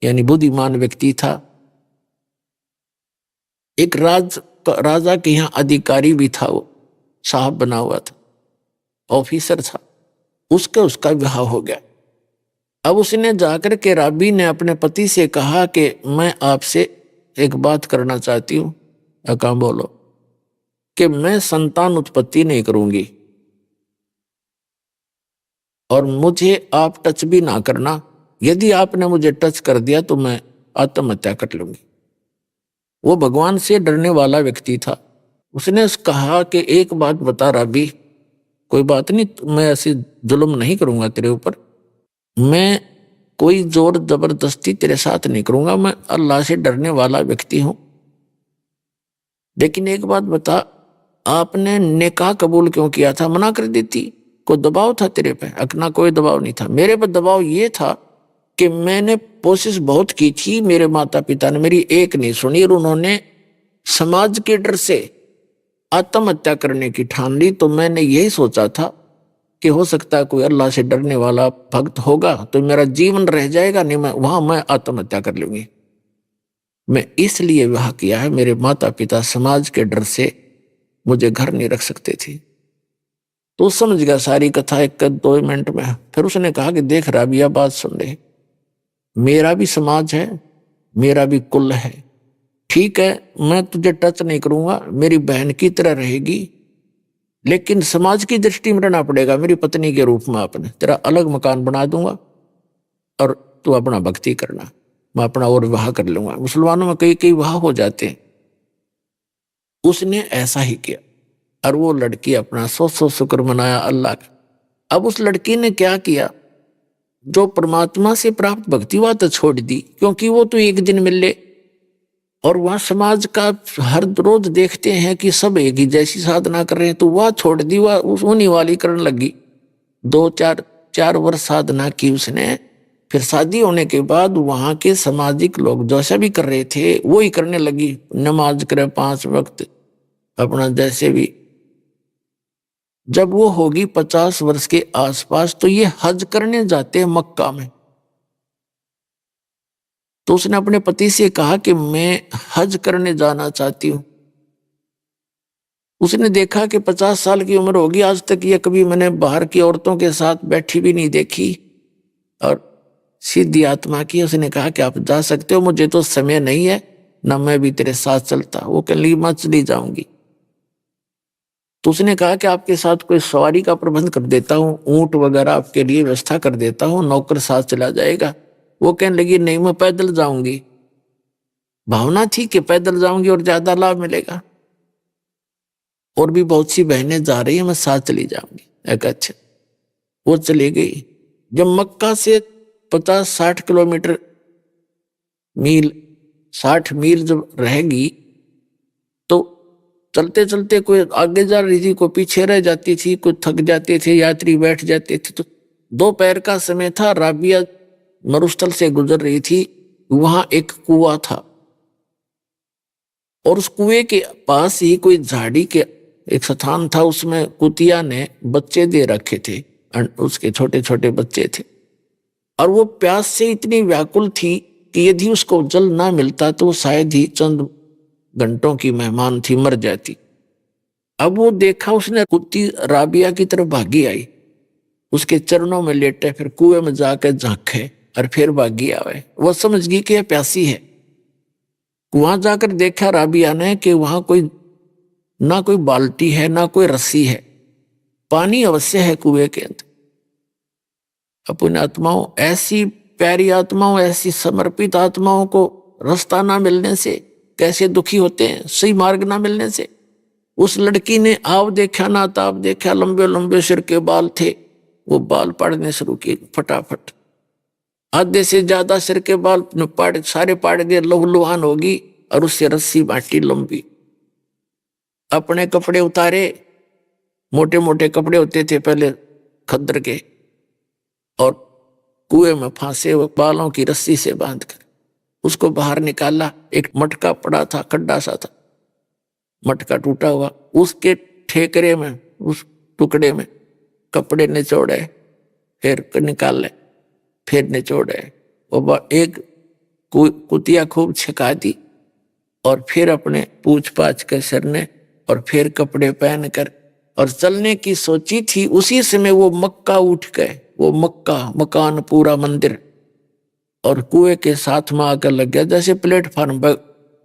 यानी बुद्धिमान व्यक्ति था। एक राजा के यहाँ अधिकारी भी था, वो साहब बना हुआ था, ऑफिसर था। उसका विवाह हो गया। अब उसने जाकर के राबी ने अपने पति से कहा कि मैं आपसे एक बात करना चाहती हूँ। कहा बोलो। कि मैं संतान उत्पत्ति नहीं करूंगी और मुझे आप टच भी ना करना, यदि आपने मुझे टच कर दिया तो मैं आत्महत्या कर लूंगी। वो भगवान से डरने वाला व्यक्ति था। उसने कहा कि एक बात बता राबी, कोई बात नहीं, मैं ऐसे जुल्म नहीं करूंगा तेरे ऊपर, मैं कोई जोर जबरदस्ती तेरे साथ नहीं करूंगा, मैं अल्लाह से डरने वाला व्यक्ति हूं। लेकिन एक बात बता, आपने निकाह कबूल क्यों किया था? मना कर देती। कोई दबाव था तेरे पे? अकना कोई दबाव नहीं था। मेरे पर दबाव ये था कि मैंने कोशिश बहुत की थी, मेरे माता पिता ने मेरी एक नहीं सुनी और उन्होंने समाज के डर से आत्महत्या करने की ठान ली। तो मैंने यही सोचा था कि हो सकता है कोई अल्लाह से डरने वाला भक्त होगा तो मेरा जीवन रह जाएगा, नहीं मैं आत्महत्या कर लूंगी। मैं इसलिए विवाह किया है, मेरे माता पिता समाज के डर से मुझे घर नहीं रख सकते थे। तो समझ गया सारी कथा 1-2 मिनट में। फिर उसने कहा कि देख राबिया, बात सुन ले, मेरा भी समाज है, मेरा भी कुल है, ठीक है, मैं तुझे टच नहीं करूंगा, मेरी बहन की तरह रहेगी, लेकिन समाज की दृष्टि में रहना पड़ेगा मेरी पत्नी के रूप में। अपने तेरा अलग मकान बना दूंगा और तू अपना भक्ति करना, मैं अपना और विवाह कर लूंगा। मुसलमानों में कई विवाह हो जाते हैं। उसने ऐसा ही किया और वो लड़की अपना 100 शुक्र मनाया अल्लाह का। अब उस लड़की ने क्या किया, जो परमात्मा से प्राप्त भक्ति वह तो छोड़ दी, क्योंकि वो तो एक दिन मिल ले, और वह समाज का हर रोज देखते हैं कि सब एक ही जैसी साधना कर रहे हैं, तो वह छोड़ दी, वह उन्हीं वाली करने लगी। 2-4 वर्ष साधना की उसने। फिर शादी होने के बाद वहां के सामाजिक लोग जैसा भी कर रहे थे वो ही करने लगी। नमाज करे 5 वक्त, अपना जैसे भी। जब वो होगी 50 वर्ष के आसपास तो ये हज करने जाते हैं मक्का में। तो उसने अपने पति से कहा कि मैं हज करने जाना चाहती हूं। उसने देखा कि 50 साल की उम्र होगी, आज तक ये कभी मैंने बाहर की औरतों के साथ बैठी भी नहीं देखी, और सीधी आत्मा की। उसने कहा कि आप जा सकते हो, मुझे तो समय नहीं है, ना मैं भी तेरे साथ चलता। वो कहने लगी मैं चली जाऊंगी। तो उसने कहा कि आपके साथ कोई सवारी का प्रबंध कर देता हूँ, ऊंट वगैरह आपके लिए व्यवस्था कर देता हूँ, नौकर साथ चला जाएगा। वो कहने लगी नहीं, मैं पैदल जाऊंगी। भावना थी कि पैदल जाऊंगी और ज्यादा लाभ मिलेगा, और भी बहुत सी बहनें जा रही हैं, मैं साथ चली जाऊंगी। एक अच्छा, वो चली गई। जब मक्का से 50-60 किलोमीटर मील 60 मील जब रहेगी तो चलते चलते कोई आगे जा रही थी, कोई पीछे रह जाती थी, कोई थक जाते थे, यात्री बैठ जाते थे। तो दोपहर का समय था, राबिया मरुस्थल से गुजर रही थी। वहां एक कुआं था और उस कुएं के पास ही कोई झाड़ी के एक स्थान था, उसमें कुतिया ने बच्चे दे रखे थे, उसके छोटे छोटे बच्चे थे। और वो प्यास से इतनी व्याकुल थी कि यदि उसको जल ना मिलता तो शायद ही चंद घंटों की मेहमान थी, मर जाती। अब वो देखा उसने, कुत्ती राबिया की तरफ भागी आई, उसके चरणों में लेटे, फिर कुएं में जाकर झांके और फिर भागी आवे। वो समझ गई कि यह प्यासी है। वहां जाकर देखा राबिया ने कि वहां कोई ना कोई बाल्टी है ना कोई रस्सी है, पानी अवश्य है कुएं के अंदर। अपनी आत्माओं, ऐसी प्यारी आत्माओं, ऐसी समर्पित आत्माओं को रास्ता ना मिलने से कैसे दुखी होते हैं, सही मार्ग ना मिलने से। उस लड़की ने आव देखा ना ताप देखा, लंबे लंबे सिर के बाल थे, वो बाल पाड़ने शुरू किए फटाफट। आधे से ज्यादा सिर के बाल सारे पाड़ दिए, लहूलुहान होगी, और उससे रस्सी बांटी लंबी। अपने कपड़े उतारे, मोटे मोटे कपड़े होते थे पहले खद्दर के, और कुएं में फांसे हुए बालों की रस्सी से बांधकर उसको बाहर निकाला। एक मटका पड़ा था, खड्डा सा था, मटका टूटा हुआ, उसके ठेकरे में, उस टुकड़े में कपड़े निचोड़े, फिर निकाले, फिर निचोड़े। और एक कुतिया खूब छिका दी, और फिर अपने पूछ पाछ के सरने, और फिर कपड़े पहनकर और चलने की सोची थी। उसी समय वो मक्का उठ गए, वो मक्का मकान पूरा मंदिर, और कुएं के साथ में आकर लग गया, जैसे प्लेटफार्म पर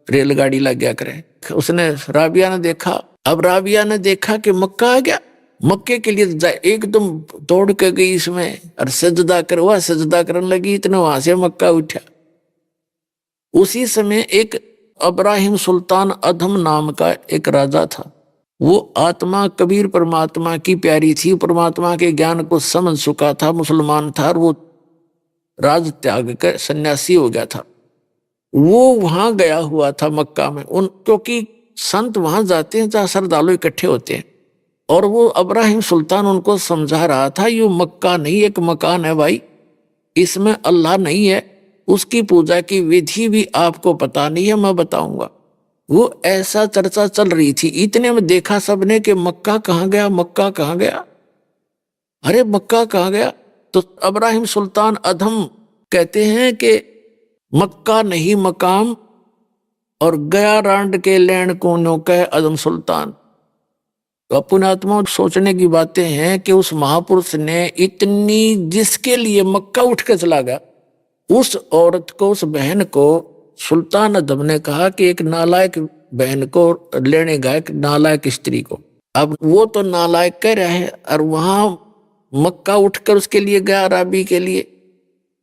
रेलगाड़ी लग गया करे। उसने, राबिया ने देखा, अब राबिया ने देखा कि मक्का आ गया। मक्के के लिए एकदम दौड़ के गई इसमें, और सजदा करवा, सजदा करने लगी, इतने वहां से मक्का उठा। उसी समय एक इब्राहिम सुल्तान अधम नाम का एक राजा था। वो आत्मा कबीर परमात्मा की प्यारी थी, परमात्मा के ज्ञान को समझ चुका था, मुसलमान था, और वो राज त्याग कर सन्यासी हो गया था। वो वहां गया हुआ था मक्का में, क्योंकि संत वहां जाते हैं जहां श्रद्धालु इकट्ठे होते हैं। और वो इब्राहिम सुल्तान उनको समझा रहा था, ये मक्का नहीं एक मकान है भाई, इसमें अल्लाह नहीं है, उसकी पूजा की विधि भी आपको पता नहीं है, मैं बताऊंगा। वो ऐसा चर्चा चल रही थी। इतने में देखा सबने कि मक्का कहाँ गया, मक्का कहाँ गया, अरे मक्का कहाँ गया। तो इब्राहिम सुल्तान अधम कहते हैं कि मक्का नहीं मकाम, और गया रांड के लैंड कोनों का अधम सुल्तान। तो अपने आत्मा सोचने की बातें हैं कि उस महापुरुष ने इतनी, जिसके लिए मक्का उठ के चला गया, उस औरत को, उस बहन को सुल्तान अधम ने कहा कि एक नालायक बहन को लेने गया, एक नालायक स्त्री को। अब वो तो नालायक कह रहा है, और वहां मक्का उठकर उसके लिए गया, अराबी के लिए।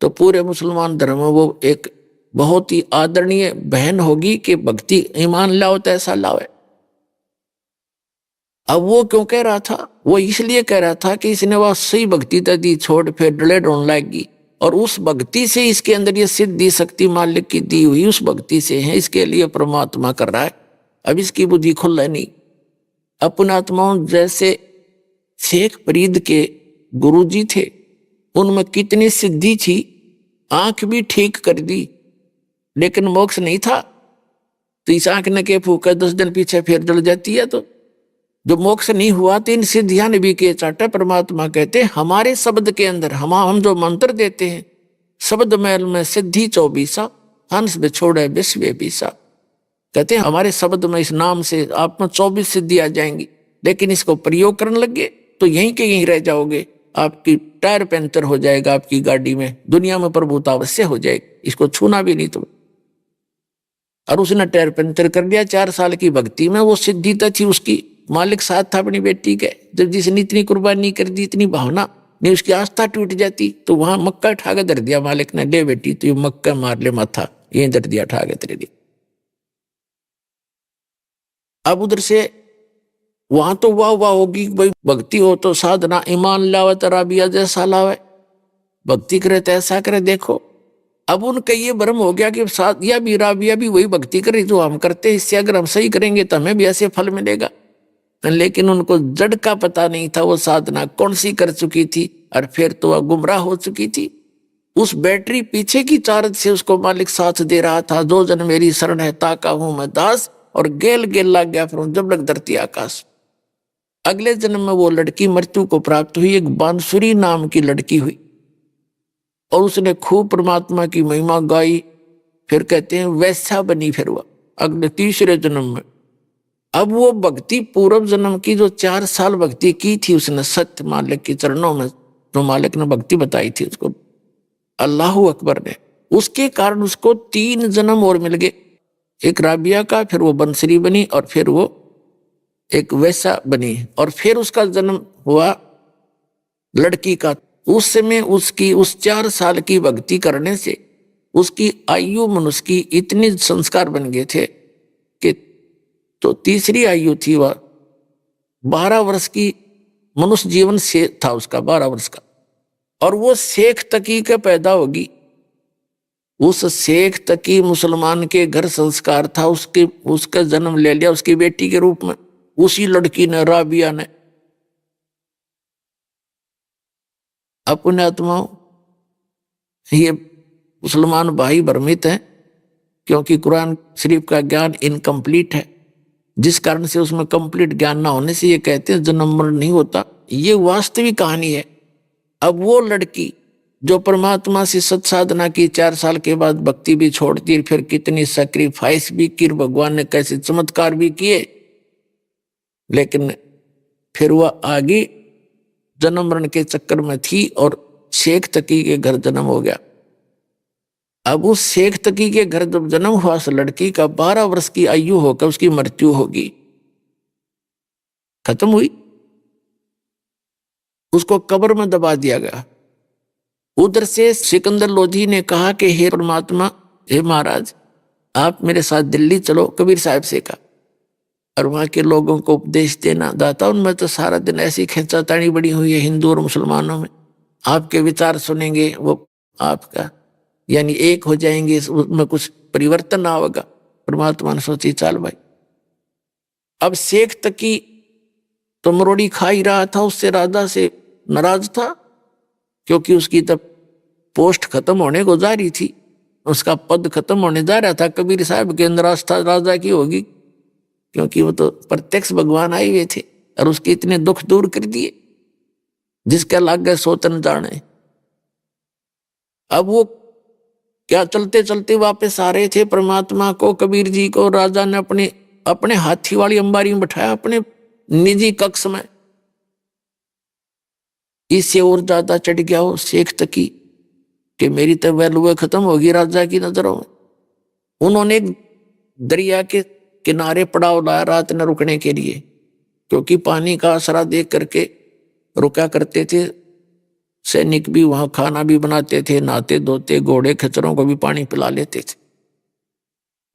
तो पूरे मुसलमान धर्म में वो एक बहुत ही आदरणीय बहन होगी कि भक्ति ईमान लाओ तो ऐसा लाओ। अब वो क्यों कह रहा था, वो इसलिए कह रहा था कि इसने वह सही भक्ति दी छोड़, फिर डले ढूंढ लाएगी, और उस भक्ति से इसके अंदर ये सिद्धि शक्ति मालिक की दी हुई उस भक्ति से है, इसके लिए परमात्मा कर रहा है। अब इसकी बुद्धि खुल है नहीं। अपने आत्माओं, जैसे शेख फरीद के गुरुजी थे, उनमें कितनी सिद्धि थी, आंख भी ठीक कर दी, लेकिन मोक्ष नहीं था। तो इस आंख ने के फूका 10 दिन पीछे फिर जल जाती है। तो जो मोक्ष नहीं हुआ, तो इन सिद्धियां ने भी के चाटा। परमात्मा कहते हमारे शब्द के अंदर हम जो मंत्र देते हैं, शब्द मैल में सिद्धि 24, हंस बिछोड़े विश्व बीसा। कहते हैं हमारे शब्द में, इस नाम से आप में 24 सिद्धि आ जाएंगी, लेकिन इसको प्रयोग करने लगे तो यहीं के यहीं रह जाओगे। आपकी टायर पंचर हो जाएगा, आपकी गाड़ी में, दुनिया में प्रभुता अवश्य हो जाएगी, इसको छूना भी नहीं तुम। और उसने टायर पंचर कर दिया 4 साल की भक्ति में। वो सिद्धि तो थी उसकी, मालिक साथ था अपनी बेटी के। जब जिसने इतनी कुर्बानी कर दी, इतनी भावना नहीं, उसकी आस्था टूट जाती, तो वहां मक्का उठा के धर दिया मालिक ने, ले बेटी तो ये मक्का मार ले माथा, यही धर दिया उठा के तेरे लिए। अब उधर से वहां तो वाह वाह होगी, भाई भक्ति हो तो साधना, ईमान लावे तो राबिया जैसा लावे, भक्ति करे तो ऐसा करे। देखो अब उनका ये भ्रम हो गया कि साथ या भी राबिया भी वही भक्ति करे जो हम करते हैं, इससे अगर हम सही करेंगे तो हमें भी ऐसे फल मिलेगा। लेकिन उनको जड़ का पता नहीं था, वो साधना कौन सी कर चुकी थी और फिर तो वह गुमराह हो चुकी थी। उस बैटरी पीछे की चार्ज से उसको मालिक साथ दे रहा था। जो जन मेरी शरण है ताका हूं मैं दास, और गेल गेल लग गया फिर जब लग धरती आकाश। अगले जन्म में वो लड़की मृत्यु को प्राप्त हुई, एक बांसुरी नाम की लड़की हुई, और उसने खूब परमात्मा की महिमा गाई। फिर कहते हैं वैसा बनी फिर वह अगले तीसरे जन्म में। अब वो भक्ति पूर्व जन्म की जो 4 साल भक्ति की थी उसने सत्य मालिक के चरणों में, जो मालिक ने भक्ति बताई थी उसको, अल्लाहू अकबर ने, उसके कारण उसको 3 जन्म और मिल गए। एक राबिया का, फिर वो बंसरी बनी, और फिर वो एक वैसा बनी, और फिर उसका जन्म हुआ लड़की का। उस समय उसकी उस 4 साल की भक्ति करने से उसकी आयु मनुष्य की इतने संस्कार बन गए थे कि तो तीसरी आयु थी वह 12 वर्ष की, मनुष्य जीवन से था उसका 12 वर्ष का, और वो शेख तकी के पैदा होगी। उस शेख तकी मुसलमान के घर संस्कार था, उसका जन्म ले लिया उसकी बेटी के रूप में, उसी लड़की ने, राबिया ने। अपने आत्माओं, ये मुसलमान भाई भ्रमित हैं क्योंकि कुरान शरीफ का ज्ञान इनकम्प्लीट है, जिस कारण से उसमें कंप्लीट ज्ञान ना होने से ये कहते हैं जन्म मरण नहीं होता। ये वास्तविक कहानी है। अब वो लड़की जो परमात्मा से सत्साधना की, 4 साल के बाद भक्ति भी छोड़ दी, फिर कितनी सैक्रिफाइस भी की, भगवान ने कैसे चमत्कार भी किए, लेकिन फिर वह आगे जन्म मरण के चक्कर में थी और शेख तकी के घर जन्म हो गया। अब उस शेख तकी के घर जब जन्म हुआ उस लड़की का 12 वर्ष की आयु होकर उसकी मृत्यु होगी, खत्म हुई, उसको कब्र में दबा दिया गया। उधर से सिकंदर लोधी ने कहा कि हे परमात्मा, हे महाराज, आप मेरे साथ दिल्ली चलो, कबीर साहब से कहा, और वहां के लोगों को उपदेश देना। दाता उनमें तो सारा दिन ऐसी खींचातानी बड़ी हुई है हिंदू और मुसलमानों में, आपके विचार सुनेंगे, वो आपका यानी एक हो जाएंगे, उसमें कुछ परिवर्तन ना होगा। परमात्मा ने सोची चाल भाई, अब शेख तकी तो मरोड़ी खा ही रहा था, उससे राजा से नाराज था क्योंकि उसकी तब पोस्ट खत्म होने को जा रही थी, उसका पद खत्म होने जा रहा था। कबीर साहब के अंदर आस्था राजा की होगी क्योंकि वो तो प्रत्यक्ष भगवान आए हुए थे और उसके इतने दुख दूर कर दिए जिसका लाग गए सोतन जाने। अब वो क्या चलते चलते वापस आ रहे थे, परमात्मा को, कबीर जी को राजा ने अपने हाथी वाली अंबारी में बैठाया, अपने निजी कक्ष में। इससे और ज्यादा चढ़ गया वो शेख तकी कि मेरी तो वैल्यू खत्म होगी राजा की नजरों में। उन्होंने दरिया के किनारे पड़ाव लाया रात न रुकने के लिए, क्योंकि पानी का आसरा देख करके रुका करते थे। सैनिक भी वहां खाना भी बनाते थे, नहाते धोते, घोड़े खच्चरों को भी पानी पिला लेते थे।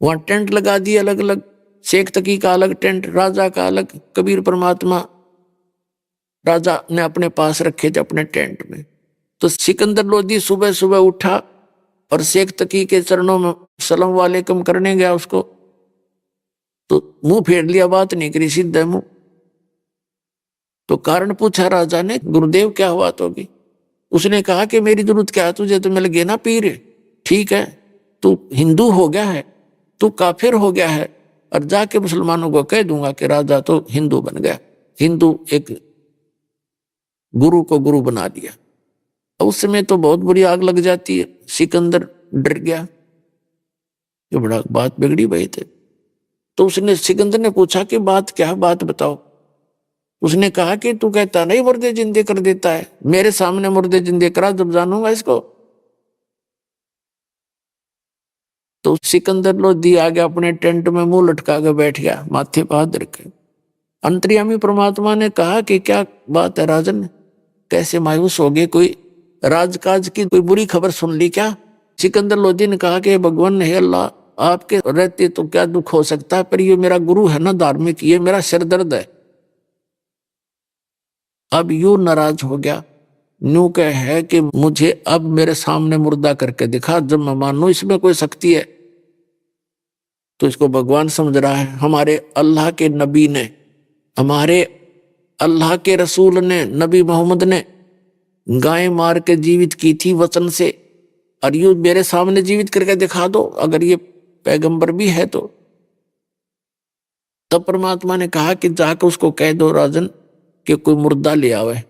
वहां टेंट लगा दिए अलग अलग, शेख तकी का अलग टेंट, राजा का अलग। कबीर परमात्मा राजा ने अपने पास रखे थे अपने टेंट में। तो सिकंदर लोधी सुबह सुबह उठा और शेख तकी के चरणों में सलाम वालेकुम करने गया उसको, तो मुंह फेर लिया, बात नहीं करी, सीधा मुंह। तो कारण पूछा राजा ने, गुरुदेव क्या बात होगी? उसने कहा कि मेरी जरूरत क्या है, तुझे तो मिल गए ना पीर, ठीक है, तू हिंदू हो गया है, तू काफिर हो गया है, और जाके मुसलमानों को कह दूंगा कि राजा तो हिंदू बन गया। हिंदू एक गुरु को गुरु बना दिया। उस समय तो बहुत बुरी आग लग जाती है। सिकंदर डर गया, ये बड़ा बात बिगड़ी भाई थे। तो उसने, सिकंदर ने पूछा कि बात क्या है, बात बताओ। उसने कहा कि तू कहता नहीं मुर्दे जिंदे कर देता है, मेरे सामने मुर्दे जिंदे करा, जब जानूंगा इसको। तो सिकंदर लोधी आ गया, अपने टेंट में मुंह लटका के बैठ गया, माथे पर हाथ रखे। अंतर्यामी परमात्मा ने कहा कि क्या बात है राजन, कैसे मायूस हो गए, कोई राजकाज की कोई बुरी खबर सुन ली क्या? सिकंदर लोधी ने कहा कि भगवान हे अल्लाह, आपके रहते तो क्या दुख हो सकता है, पर ये मेरा गुरु है ना धार्मिक, ये मेरा सिर दर्द है। अब यूं नाराज हो गया, न्यू का है कि मुझे अब मेरे सामने मुर्दा करके दिखा, जब मैं मानूं इसमें कोई शक्ति है। तो इसको भगवान समझ रहा है। हमारे अल्लाह के नबी ने, हमारे अल्लाह के रसूल ने, नबी मोहम्मद ने गाय मार के जीवित की थी वचन से, और यूं मेरे सामने जीवित करके दिखा दो, अगर ये पैगंबर भी है तो। तब परमात्मा ने कहा कि जाकर उसको कह दो राजन कि कोई मुर्दा ले आवे,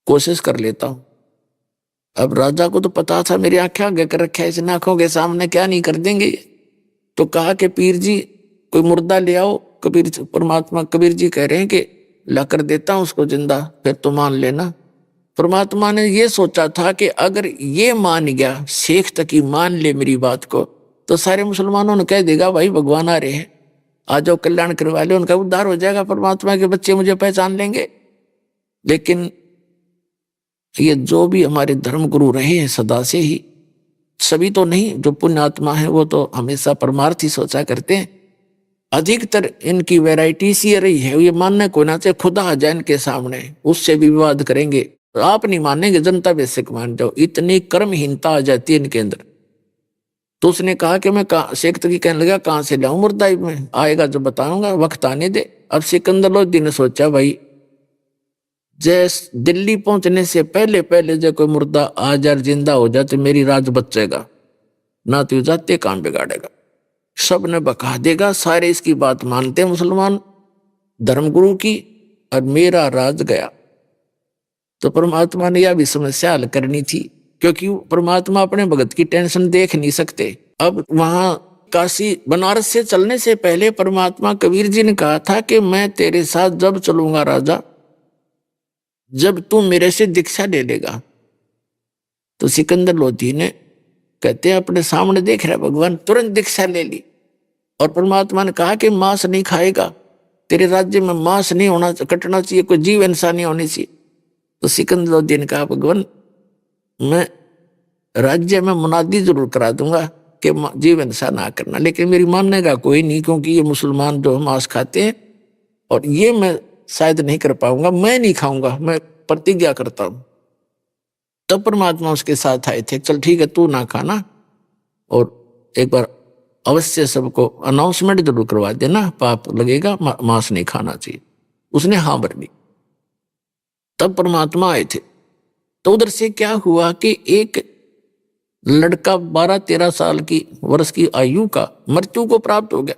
कोशिश कर लेता हूं। अब राजा को तो पता था मेरी आंखें आगे कर रखा है, इस आंखों के सामने क्या नहीं कर देंगे। तो कहा कि पीर जी कोई मुर्दा ले आओ। कबीर परमात्मा कबीर जी कह रहे हैं कि ला कर देता हूं उसको जिंदा, फिर तो मान लेना। परमात्मा ने ये सोचा था कि अगर ये मान गया, शेख तक ही मान ले मेरी बात को, तो सारे मुसलमानों ने कह देगा भाई भगवान आ रहे हैं, आ जाओ कल्याण करवा ले, उनका उद्धार हो जाएगा, परमात्मा के बच्चे मुझे पहचान लेंगे। लेकिन ये जो भी हमारे धर्म गुरु रहे हैं सदा से ही, सभी तो नहीं, जो पुण्य आत्मा है वो तो हमेशा परमार्थ ही सोचा करते हैं। अधिकतर इनकी वैरायटी सी रही है, ये मानने को ना चाहे खुदा आ जाए इनके सामने, उससे भी विवाद करेंगे। आप नहीं मानेंगे, जनता बेसिक मान जाओ, इतनी कर्महीनता आ जाती है इनके अंदर। तो उसने कहा कि मैं शेख तकी कहने लगा कहां से लाऊं मुर्दा, में आएगा जो बताऊंगा, वक्त आने दे। अब सिकंदर लोधी ने सोचा भाई जैस दिल्ली पहुंचने से पहले पहले जो कोई मुर्दा आ जाए जिंदा हो जाए तो मेरी राज बचेगा, ना तो जाते काम बिगाड़ेगा, सब ने बका देगा। सारे इसकी बात मानते हैं मुसलमान धर्मगुरु की, और मेरा राज गया। तो परमात्मा ने यह भी समस्या हल करनी थी, क्योंकि परमात्मा अपने भगत की टेंशन देख नहीं सकते। अब वहां काशी बनारस से चलने से पहले परमात्मा कबीर जी ने कहा था कि मैं तेरे साथ जब चलूंगा राजा, जब तू मेरे से दीक्षा ले लेगा। तो सिकंदर लोधी ने कहते हैं अपने सामने देख रहा भगवान, तुरंत दीक्षा ले ली। और परमात्मा ने कहा कि मांस नहीं खाएगा, तेरे राज्य में मांस नहीं होना, कटना चाहिए, कोई जीव हिंसा नहीं होनी चाहिए। तो सिकंदर लोधी ने कहा भगवान मैं राज्य में मुनादी जरूर करा दूंगा कि जीव हिंसा ना करना, लेकिन मेरी मानने का कोई नहीं, क्योंकि ये मुसलमान जो मांस खाते हैं और ये मैं शायद नहीं कर पाऊंगा, मैं नहीं खाऊंगा, मैं प्रतिज्ञा करता हूं। तब परमात्मा उसके साथ आए थे, चल ठीक है तू ना खाना, और एक बार अवश्य सबको अनाउंसमेंट जरूर करवा देना, पाप लगेगा, मांस नहीं खाना चाहिए। उसने हाँ भर ली। तब परमात्मा आए थे। तो उधर से क्या हुआ कि एक लड़का 12-13 साल की वर्ष की आयु का मृत्यु को प्राप्त हो गया।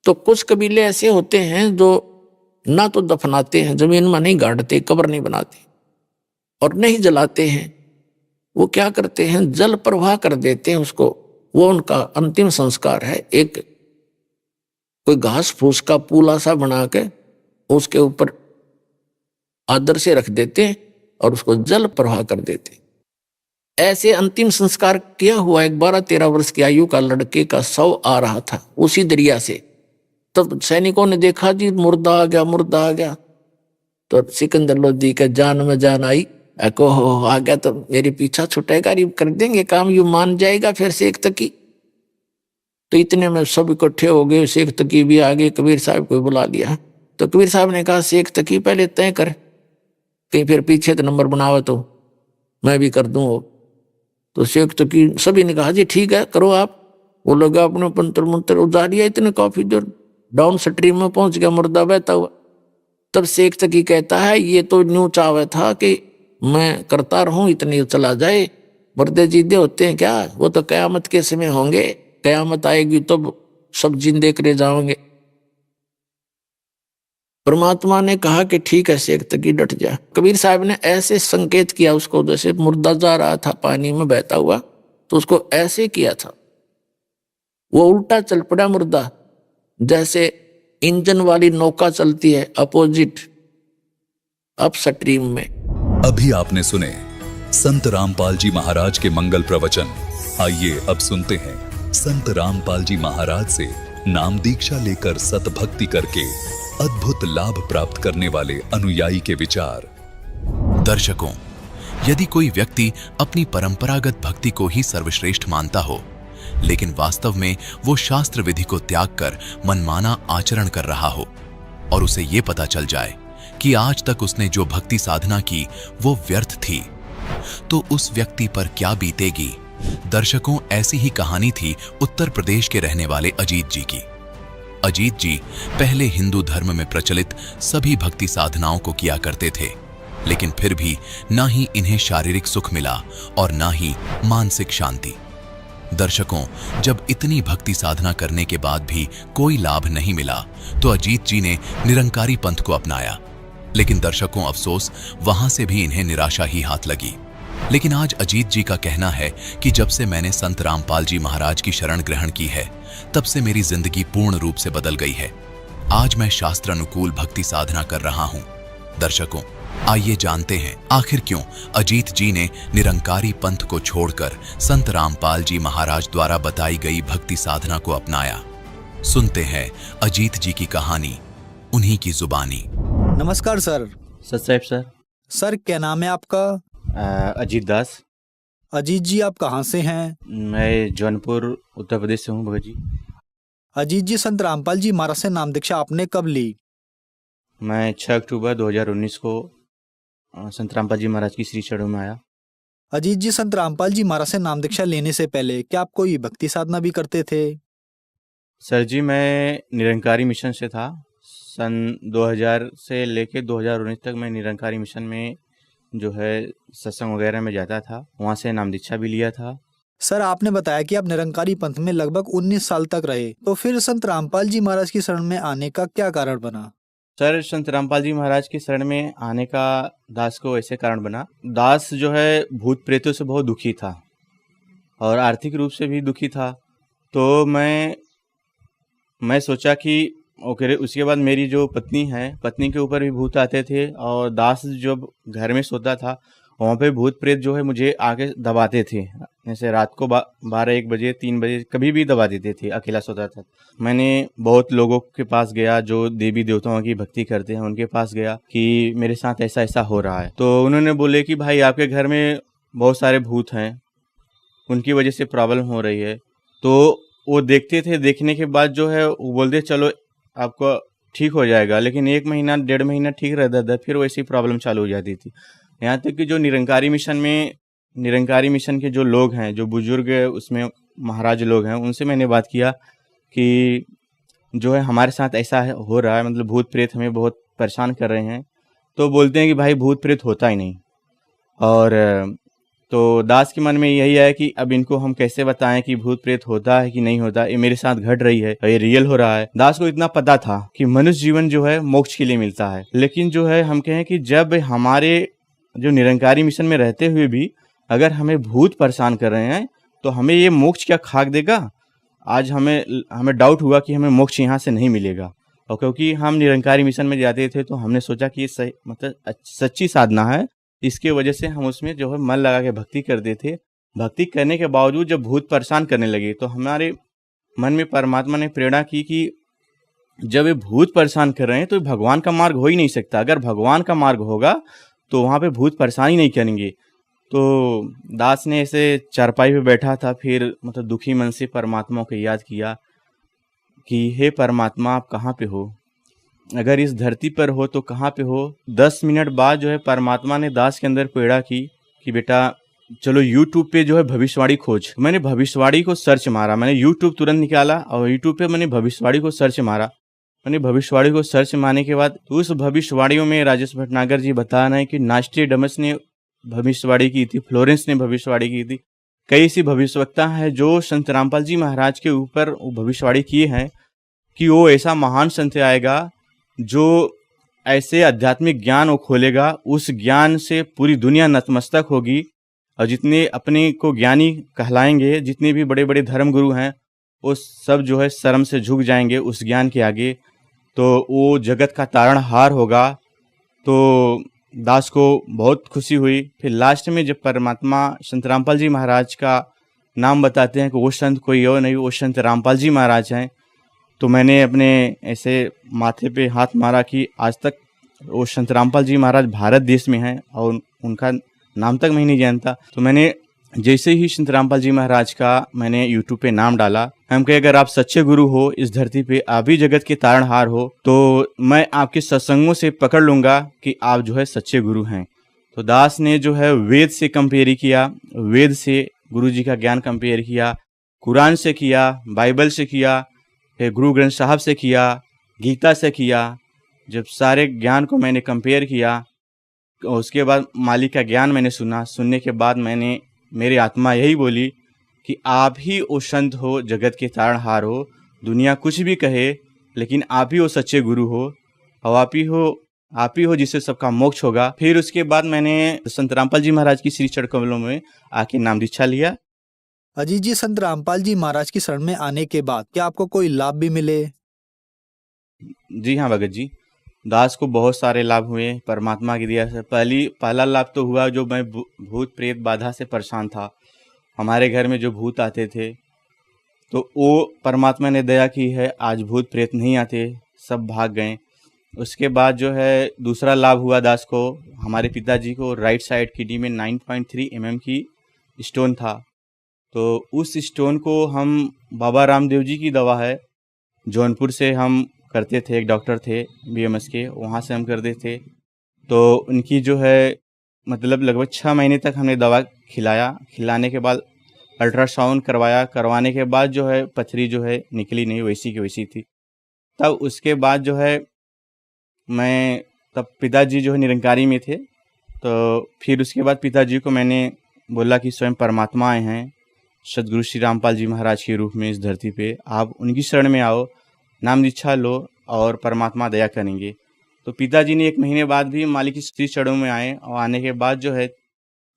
तो कुछ कबीले ऐसे होते हैं जो ना तो दफनाते हैं, जमीन में नहीं गाड़ते, कब्र नहीं बनाते, और नहीं जलाते हैं, वो क्या करते हैं जल प्रवाह कर देते हैं उसको, वो उनका अंतिम संस्कार है। एक कोई घास फूस का पूला सा बना के उसके ऊपर आदर से रख देते हैं और उसको जल प्रवाह कर देते हैं। ऐसे अंतिम संस्कार किया हुआ एक 12-13 वर्ष की आयु का लड़के का शव आ रहा था उसी दरिया से। तब सैनिकों ने देखा जी मुर्दा आ गया, मुर्दा आ गया। तो सिकंदर लोधी का जान में जान आई, को आ गया तो मेरे पीछा छुटेगा, रिब कर देंगे काम, यू मान जाएगा फिर शेख तकी। तो इतने में सब इकट्ठे हो गए, शेख तकी भी आगे, कबीर साहब को बुला लिया। तो कबीर साहब ने कहा शेख तकी पहले तय कर, कहीं फिर पीछे तो नंबर बनावा तो मैं भी कर दूं। तो शेख तकी सभी ने कहा जी ठीक है करो आप। वो लोग अपने पंतर मंत्र उजारिया, इतने काफी देर डाउन स्ट्रीम में पहुंच गया मुर्दा बहता हुआ। तब शेख तकी कहता है ये तो न्यू चावे था कि मैं करता रहूं, इतनी चला जाए, मुर्दे जिंदे होते हैं क्या, वो तो कयामत के समय होंगे, कयामत आएगी तो सब जिंदे करे जाओगे। परमात्मा ने कहा कि ठीक है शेख तकी डट जा। कबीर साहब ने ऐसे संकेत किया उसको, जैसे मुर्दा जा रहा था पानी में बहता हुआ, तो उसको ऐसे किया था, वो उल्टा चल पड़ा मुर्दा, जैसे इंजन वाली नौका चलती है अपोजिट अप स्ट्रीम में। अभी आपने सुने संत रामपाल जी महाराज के मंगल प्रवचन। आइए अब सुनते हैं संत रामपाल जी महाराज से नाम दीक्षा लेकर सतभक्ति करके अद्भुत लाभ प्राप्त करने वाले अनुयायी के विचार। दर्शकों, यदि कोई व्यक्ति अपनी परंपरागत भक्ति को ही सर्वश्रेष्ठ मानता हो, लेकिन वास्तव में वो शास्त्र विधि को त्याग कर मनमाना आचरण कर रहा हो, और उसे ये पता चल जाए कि आज तक उसने जो भक्ति साधना की वो व्यर्थ थी, तो उस व्यक्ति पर क्या बीतेगी। दर्शकों, ऐसी ही कहानी थी उत्तर प्रदेश के रहने वाले अजीत जी की। अजीत जी पहले हिंदू धर्म में प्रचलित सभी भक्ति साधनाओं को किया करते थे, लेकिन फिर भी ना ही इन्हें शारीरिक सुख मिला और ना ही मानसिक शांति। दर्शकों, जब इतनी भक्ति साधना करने के बाद भी कोई लाभ नहीं मिला तो अजीत जी ने निरंकारी पंथ को अपनाया। लेकिन दर्शकों, अफसोस, वहां से भी इन्हें निराशा ही हाथ लगी। लेकिन आज अजीत जी का कहना है कि जब से मैंने संत रामपाल जी महाराज की शरण ग्रहण की है, तब से मेरी जिंदगी पूर्ण रूप से बदल गई है। आज मैं शास्त्र अनुकूल भक्ति साधना कर रहा हूं। दर्शकों, आइए जानते हैं आखिर क्यों अजीत जी ने निरंकारी पंथ को छोड़कर संत रामपाल जी महाराज द्वारा बताई गई भक्ति साधना को अपनाया। सुनते हैं अजीत जी की कहानी, उन्हीं की जुबानी। नमस्कार सर। सत सर। सर, क्या नाम है आपका? अजीत दास। अजीत जी, आप कहाँ से हैं? मैं जौनपुर उत्तर प्रदेश से हूँ भगत जी। अजीत जी, संत रामपाल जी महाराज से नाम दीक्षा आपने कब ली? मैं 6 अक्टूबर 2019 को संत रामपाल जी महाराज की श्री चरणों में आया। अजीत जी, संत रामपाल जी महाराज से नाम दीक्षा लेने से पहले क्या आप कोई भक्ति साधना भी करते थे? सर जी, मैं निरंकारी मिशन से था। सन 2000 से लेके 2019 तक मैं निरंकारी मिशन में जो है सत्संग वगैरह में जाता था, वहाँ से नाम दीक्षा भी लिया था। सर, आपने बताया कि आप निरंकारी पंथ में लगभग 19 साल तक रहे, तो फिर संत रामपाल जी महाराज की शरण में आने का क्या कारण बना? सर, संत रामपाल जी महाराज की शरण में आने का दास को ऐसे कारण बना। दास जो है भूत प्रेतों से बहुत दुखी था और आर्थिक रूप से भी दुखी था। तो मैं सोचा कि ओके, उसके बाद मेरी जो पत्नी है, पत्नी के ऊपर भी भूत आते थे और दास जब घर में सोता था वहाँ पे भूत प्रेत जो है मुझे आके दबाते थे। जैसे रात को 12-1 बजे 3 बजे कभी भी दबा देते थे, अकेला सोता था। मैंने बहुत लोगों के पास गया जो देवी देवताओं की भक्ति करते हैं, उनके पास गया कि मेरे साथ ऐसा ऐसा हो रहा है। तो उन्होंने बोले कि भाई आपके घर में बहुत सारे भूत हैं, उनकी वजह से प्रॉब्लम हो रही है। तो वो देखते थे, देखने के बाद जो है वो बोलते चलो आपको ठीक हो जाएगा। लेकिन 1 महीना 1.5 महीना ठीक रहता था, फिर वैसी प्रॉब्लम चालू हो जाती थी। यहाँ तक कि जो निरंकारी मिशन के जो लोग हैं, जो बुजुर्ग उसमें महाराज लोग हैं, उनसे मैंने बात किया कि जो है हमारे साथ ऐसा हो रहा है, मतलब भूत प्रेत हमें बहुत परेशान कर रहे हैं। तो बोलते हैं कि भाई भूत प्रेत होता ही नहीं। और तो दास के मन में यही है कि अब इनको हम कैसे बताएं कि भूत प्रेत होता है कि नहीं होता, ये मेरे साथ घट रही है, ये रियल हो रहा है। दास को इतना पता था कि मनुष्य जीवन जो है मोक्ष के लिए मिलता है, लेकिन जो है हम कहें कि जब हमारे जो निरंकारी मिशन में रहते हुए भी अगर हमें भूत परेशान कर रहे हैं तो हमें ये मोक्ष क्या खाक देगा। आज हमें डाउट हुआ कि हमें मोक्ष यहाँ से नहीं मिलेगा। और क्योंकि हम निरंकारी मिशन में जाते थे तो हमने सोचा कि ये सही मतलब सच्ची साधना है, इसके वजह से हम उसमें जो है मन लगा के भक्ति करते थे। भक्ति करने के बावजूद जब भूत परेशान करने लगे तो हमारे मन में परमात्मा ने प्रेरणा की कि जब ये भूत परेशान कर रहे हैं तो भगवान का मार्ग हो ही नहीं सकता। अगर भगवान का मार्ग होगा तो वहाँ पे भूत परेशान ही नहीं करेंगे। तो दास ने ऐसे चारपाई पे बैठा था, फिर मतलब दुखी मन से परमात्मा को याद किया कि हे परमात्मा, आप कहाँ पे हो, अगर इस धरती पर हो तो कहाँ पे हो। 10 मिनट बाद जो है परमात्मा ने दास के अंदर प्रेरणा की कि बेटा चलो YouTube पे जो है भविष्यवाणी खोज। मैंने भविष्यवाणी को सर्च मारा, मैंने YouTube तुरंत निकाला और YouTube पे मैंने भविष्यवाणी को सर्च मारा। मैंने भविष्यवाणी को सर्च मारने के बाद उस भविष्यवाणियों में राजेश भटनागर जी बता रहे हैं कि नास्ट्रेडमस ने भविष्यवाणी की थी, फ्लोरेंस ने भविष्यवाणी की थी। कई ऐसी भविष्यवक्ता है जो संत रामपाल जी महाराज के ऊपर भविष्यवाणी किए हैं कि वो ऐसा महान संत आएगा जो ऐसे आध्यात्मिक ज्ञान वो खोलेगा, उस ज्ञान से पूरी दुनिया नतमस्तक होगी। और जितने अपने को ज्ञानी कहलाएंगे, जितने भी बड़े बड़े धर्म गुरु हैं, वो सब जो है शर्म से झुक जाएंगे उस ज्ञान के आगे। तो वो जगत का तारणहार होगा। तो दास को बहुत खुशी हुई। फिर लास्ट में जब परमात्मा संत रामपाल जी महाराज का नाम बताते हैं कि वो संत कोई और नहीं, वो संत रामपाल जी महाराज हैं, तो मैंने अपने ऐसे माथे पे हाथ मारा कि आज तक वो संत रामपाल जी महाराज भारत देश में हैं और उनका नाम तक मैं नहीं जानता। तो मैंने जैसे ही संत रामपाल जी महाराज का मैंने यूट्यूब पे नाम डाला, हम कहे अगर आप सच्चे गुरु हो, इस धरती पे आप ही जगत के तारणहार हो, तो मैं आपके सत्संगों से पकड़ लूंगा कि आप जो है सच्चे गुरु हैं। तो दास ने जो है वेद से कंपेयर किया, वेद से गुरु जी का ज्ञान कंपेयर किया, कुरान से किया, बाइबल से किया, फिर गुरु ग्रंथ साहब से किया, गीता से किया। जब सारे ज्ञान को मैंने कंपेयर किया, उसके बाद मालिक का ज्ञान मैंने सुना। सुनने के बाद मेरी आत्मा यही बोली कि आप ही वो संत हो, जगत के तारणहार हो। दुनिया कुछ भी कहे, लेकिन आप ही वो सच्चे गुरु हो, और आप ही हो जिससे सबका मोक्ष होगा। फिर उसके बाद मैंने संत रामपाल जी महाराज की श्री चरण कमलों में आके नाम दीक्षा लिया। अजीत जी, संत रामपाल जी महाराज की शरण में आने के बाद क्या आपको कोई लाभ भी मिले? जी हाँ भगत जी, दास को बहुत सारे लाभ हुए परमात्मा की दया से। पहला लाभ तो हुआ, जो मैं भूत प्रेत बाधा से परेशान था, हमारे घर में जो भूत आते थे, तो वो परमात्मा ने दया की है, आज भूत प्रेत नहीं आते, सब भाग गए। उसके बाद जो है दूसरा लाभ हुआ दास को, हमारे पिताजी को राइट साइड किडनी में 9.3 mm की स्टोन था। तो उस स्टोन को हम बाबा रामदेव जी की दवा है, जौनपुर से हम करते थे, एक डॉक्टर थे BMS के, वहाँ से हम करते थे। तो उनकी जो है मतलब लगभग 6 महीने तक हमने दवा खिलाने के बाद अल्ट्रासाउंड करवाने के बाद जो है पथरी जो है निकली नहीं, वैसी की वैसी थी। तब उसके बाद जो है तब पिताजी जो है निरंकारी में थे, तो फिर उसके बाद पिताजी को मैंने बोला कि स्वयं परमात्मा आए हैं, सदगुरु श्री रामपाल जी महाराज के रूप में इस धरती पे, आप उनकी शरण में आओ, नाम दीक्षा लो और परमात्मा दया करेंगे। तो पिताजी ने 1 महीने बाद भी मालिक की श्री चरणों में आए, और आने के बाद जो है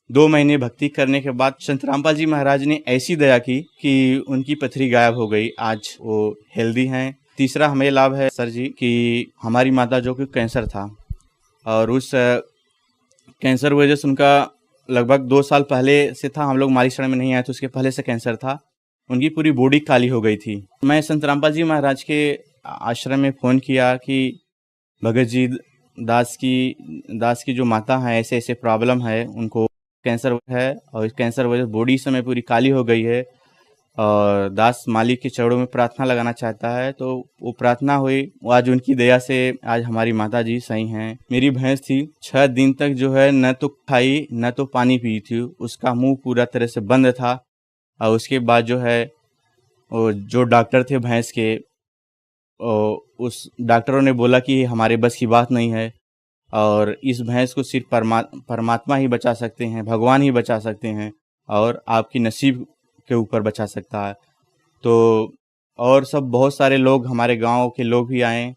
2 महीने भक्ति करने के बाद संत रामपाल जी महाराज ने ऐसी दया की कि उनकी पथरी गायब हो गई, आज वो हेल्दी हैं। तीसरा हमें लाभ है सर जी कि हमारी माता जो कि कैंसर था, और उस कैंसर वजह से उनका लगभग 2 साल पहले से था, हम लोग मालिक शरण में नहीं आए तो उसके पहले से कैंसर था, उनकी पूरी बॉडी काली हो गई थी। मैं संत रामपाल जी महाराज के आश्रम में फ़ोन किया कि भगत जी, दास की जो माता है, ऐसे ऐसे प्रॉब्लम है, उनको कैंसर है, और इस कैंसर वजह से बॉडी समय पूरी काली हो गई है, और दास मालिक के चरणों में प्रार्थना लगाना चाहता है। तो वो प्रार्थना हुई, आज उनकी दया से आज हमारी माता जी सही हैं। मेरी भैंस थी, 6 दिन तक जो है न तो खाई न तो पानी पी थी, उसका मुंह पूरा तरह से बंद था। और उसके बाद जो है वो जो डॉक्टर थे भैंस के, उस डॉक्टरों ने बोला कि हमारे बस की बात नहीं है, और इस भैंस को सिर्फ परमात्मा ही बचा सकते हैं, भगवान ही बचा सकते हैं, और आपकी नसीब के ऊपर बचा सकता है। तो और सब बहुत सारे लोग, हमारे गांव के लोग भी आए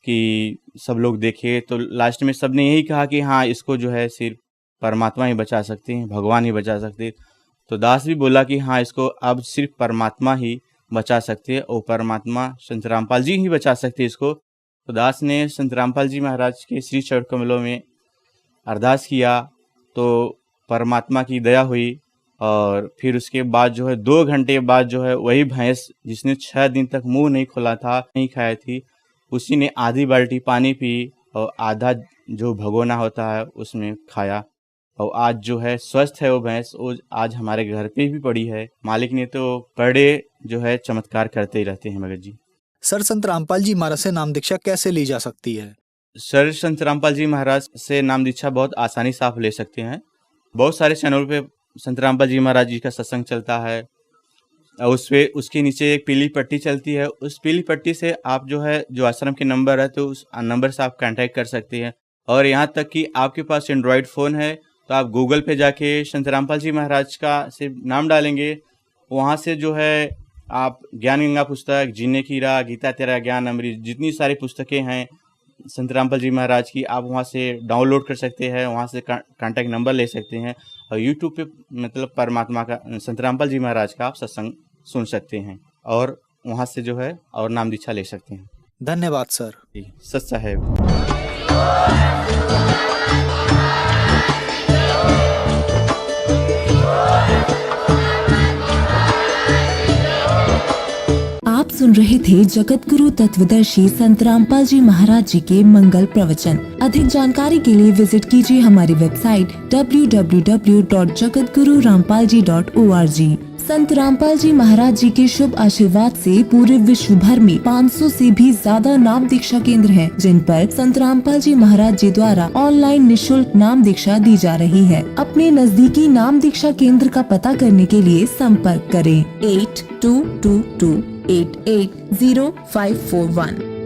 कि सब लोग देखे, तो लास्ट में सब ने यही कहा कि हाँ, इसको जो है सिर्फ परमात्मा ही बचा सकते हैं, भगवान ही बचा सकते हैं। तो दास भी बोला कि हाँ, इसको अब सिर्फ परमात्मा ही बचा सकते हैं, और परमात्मा संत रामपाल जी ही बचा सकते हैं इसको। तो दास ने संत रामपाल जी महाराज के श्री चरण कमलों में अरदास किया, तो परमात्मा की दया हुई। और फिर उसके बाद जो है 2 घंटे बाद जो है वही भैंस जिसने 6 दिन तक मुंह नहीं खोला था, नहीं खाया थी, उसी ने आधी बाल्टी पानी पी और आधा जो भगोना होता है उसमें खाया, और आज जो है स्वस्थ है वो भैंस। वो आज हमारे घर पे भी पड़ी है। मालिक ने तो बड़े जो है चमत्कार करते ही रहते हैं भगत जी। सर, संत रामपाल जी महाराज से नाम दीक्षा कैसे ली जा सकती है? सर, संत रामपाल जी महाराज से नाम दीक्षा बहुत आसानी से आप ले सकते हैं। बहुत सारे चैनल पे संत रामपाल जी महाराज जी का सत्संग चलता है, और उसके नीचे एक पीली पट्टी चलती है। उस पीली पट्टी से आप जो है जो आश्रम के नंबर है, तो उस नंबर से आप कांटेक्ट कर सकते हैं। और यहाँ तक कि आपके पास एंड्रॉयड फ़ोन है तो आप गूगल पे जाके संत रामपाल जी महाराज का से नाम डालेंगे, वहाँ से जो है आप ज्ञान गंगा पुस्तक, जीने की राह, गीता तेरा ज्ञान अमृत, जितनी सारी पुस्तकें हैं संत रामपाल जी महाराज की, आप वहाँ से डाउनलोड कर सकते हैं, वहाँ से कांटेक्ट नंबर ले सकते हैं, और यूट्यूब पे मतलब परमात्मा का, संत रामपाल जी महाराज का आप सत्संग सुन सकते हैं, और वहाँ से जो है और नाम दीक्षा ले सकते हैं। धन्यवाद सर। जी, सच साहेब। आप सुन रहे थे जगत गुरु तत्वदर्शी संत रामपाल जी महाराज जी के मंगल प्रवचन। अधिक जानकारी के लिए विजिट कीजिए हमारी वेबसाइट www.jagatgururampalji.org। संत रामपाल जी महाराज जी के शुभ आशीर्वाद से पूरे विश्व भर में 500 से भी ज्यादा नाम दीक्षा केंद्र हैं, जिन पर संत रामपाल जी महाराज जी द्वारा ऑनलाइन निशुल्क नाम दीक्षा दी जा रही है। अपने नजदीकी नाम दीक्षा केंद्र का पता करने के लिए संपर्क करें 8222880541।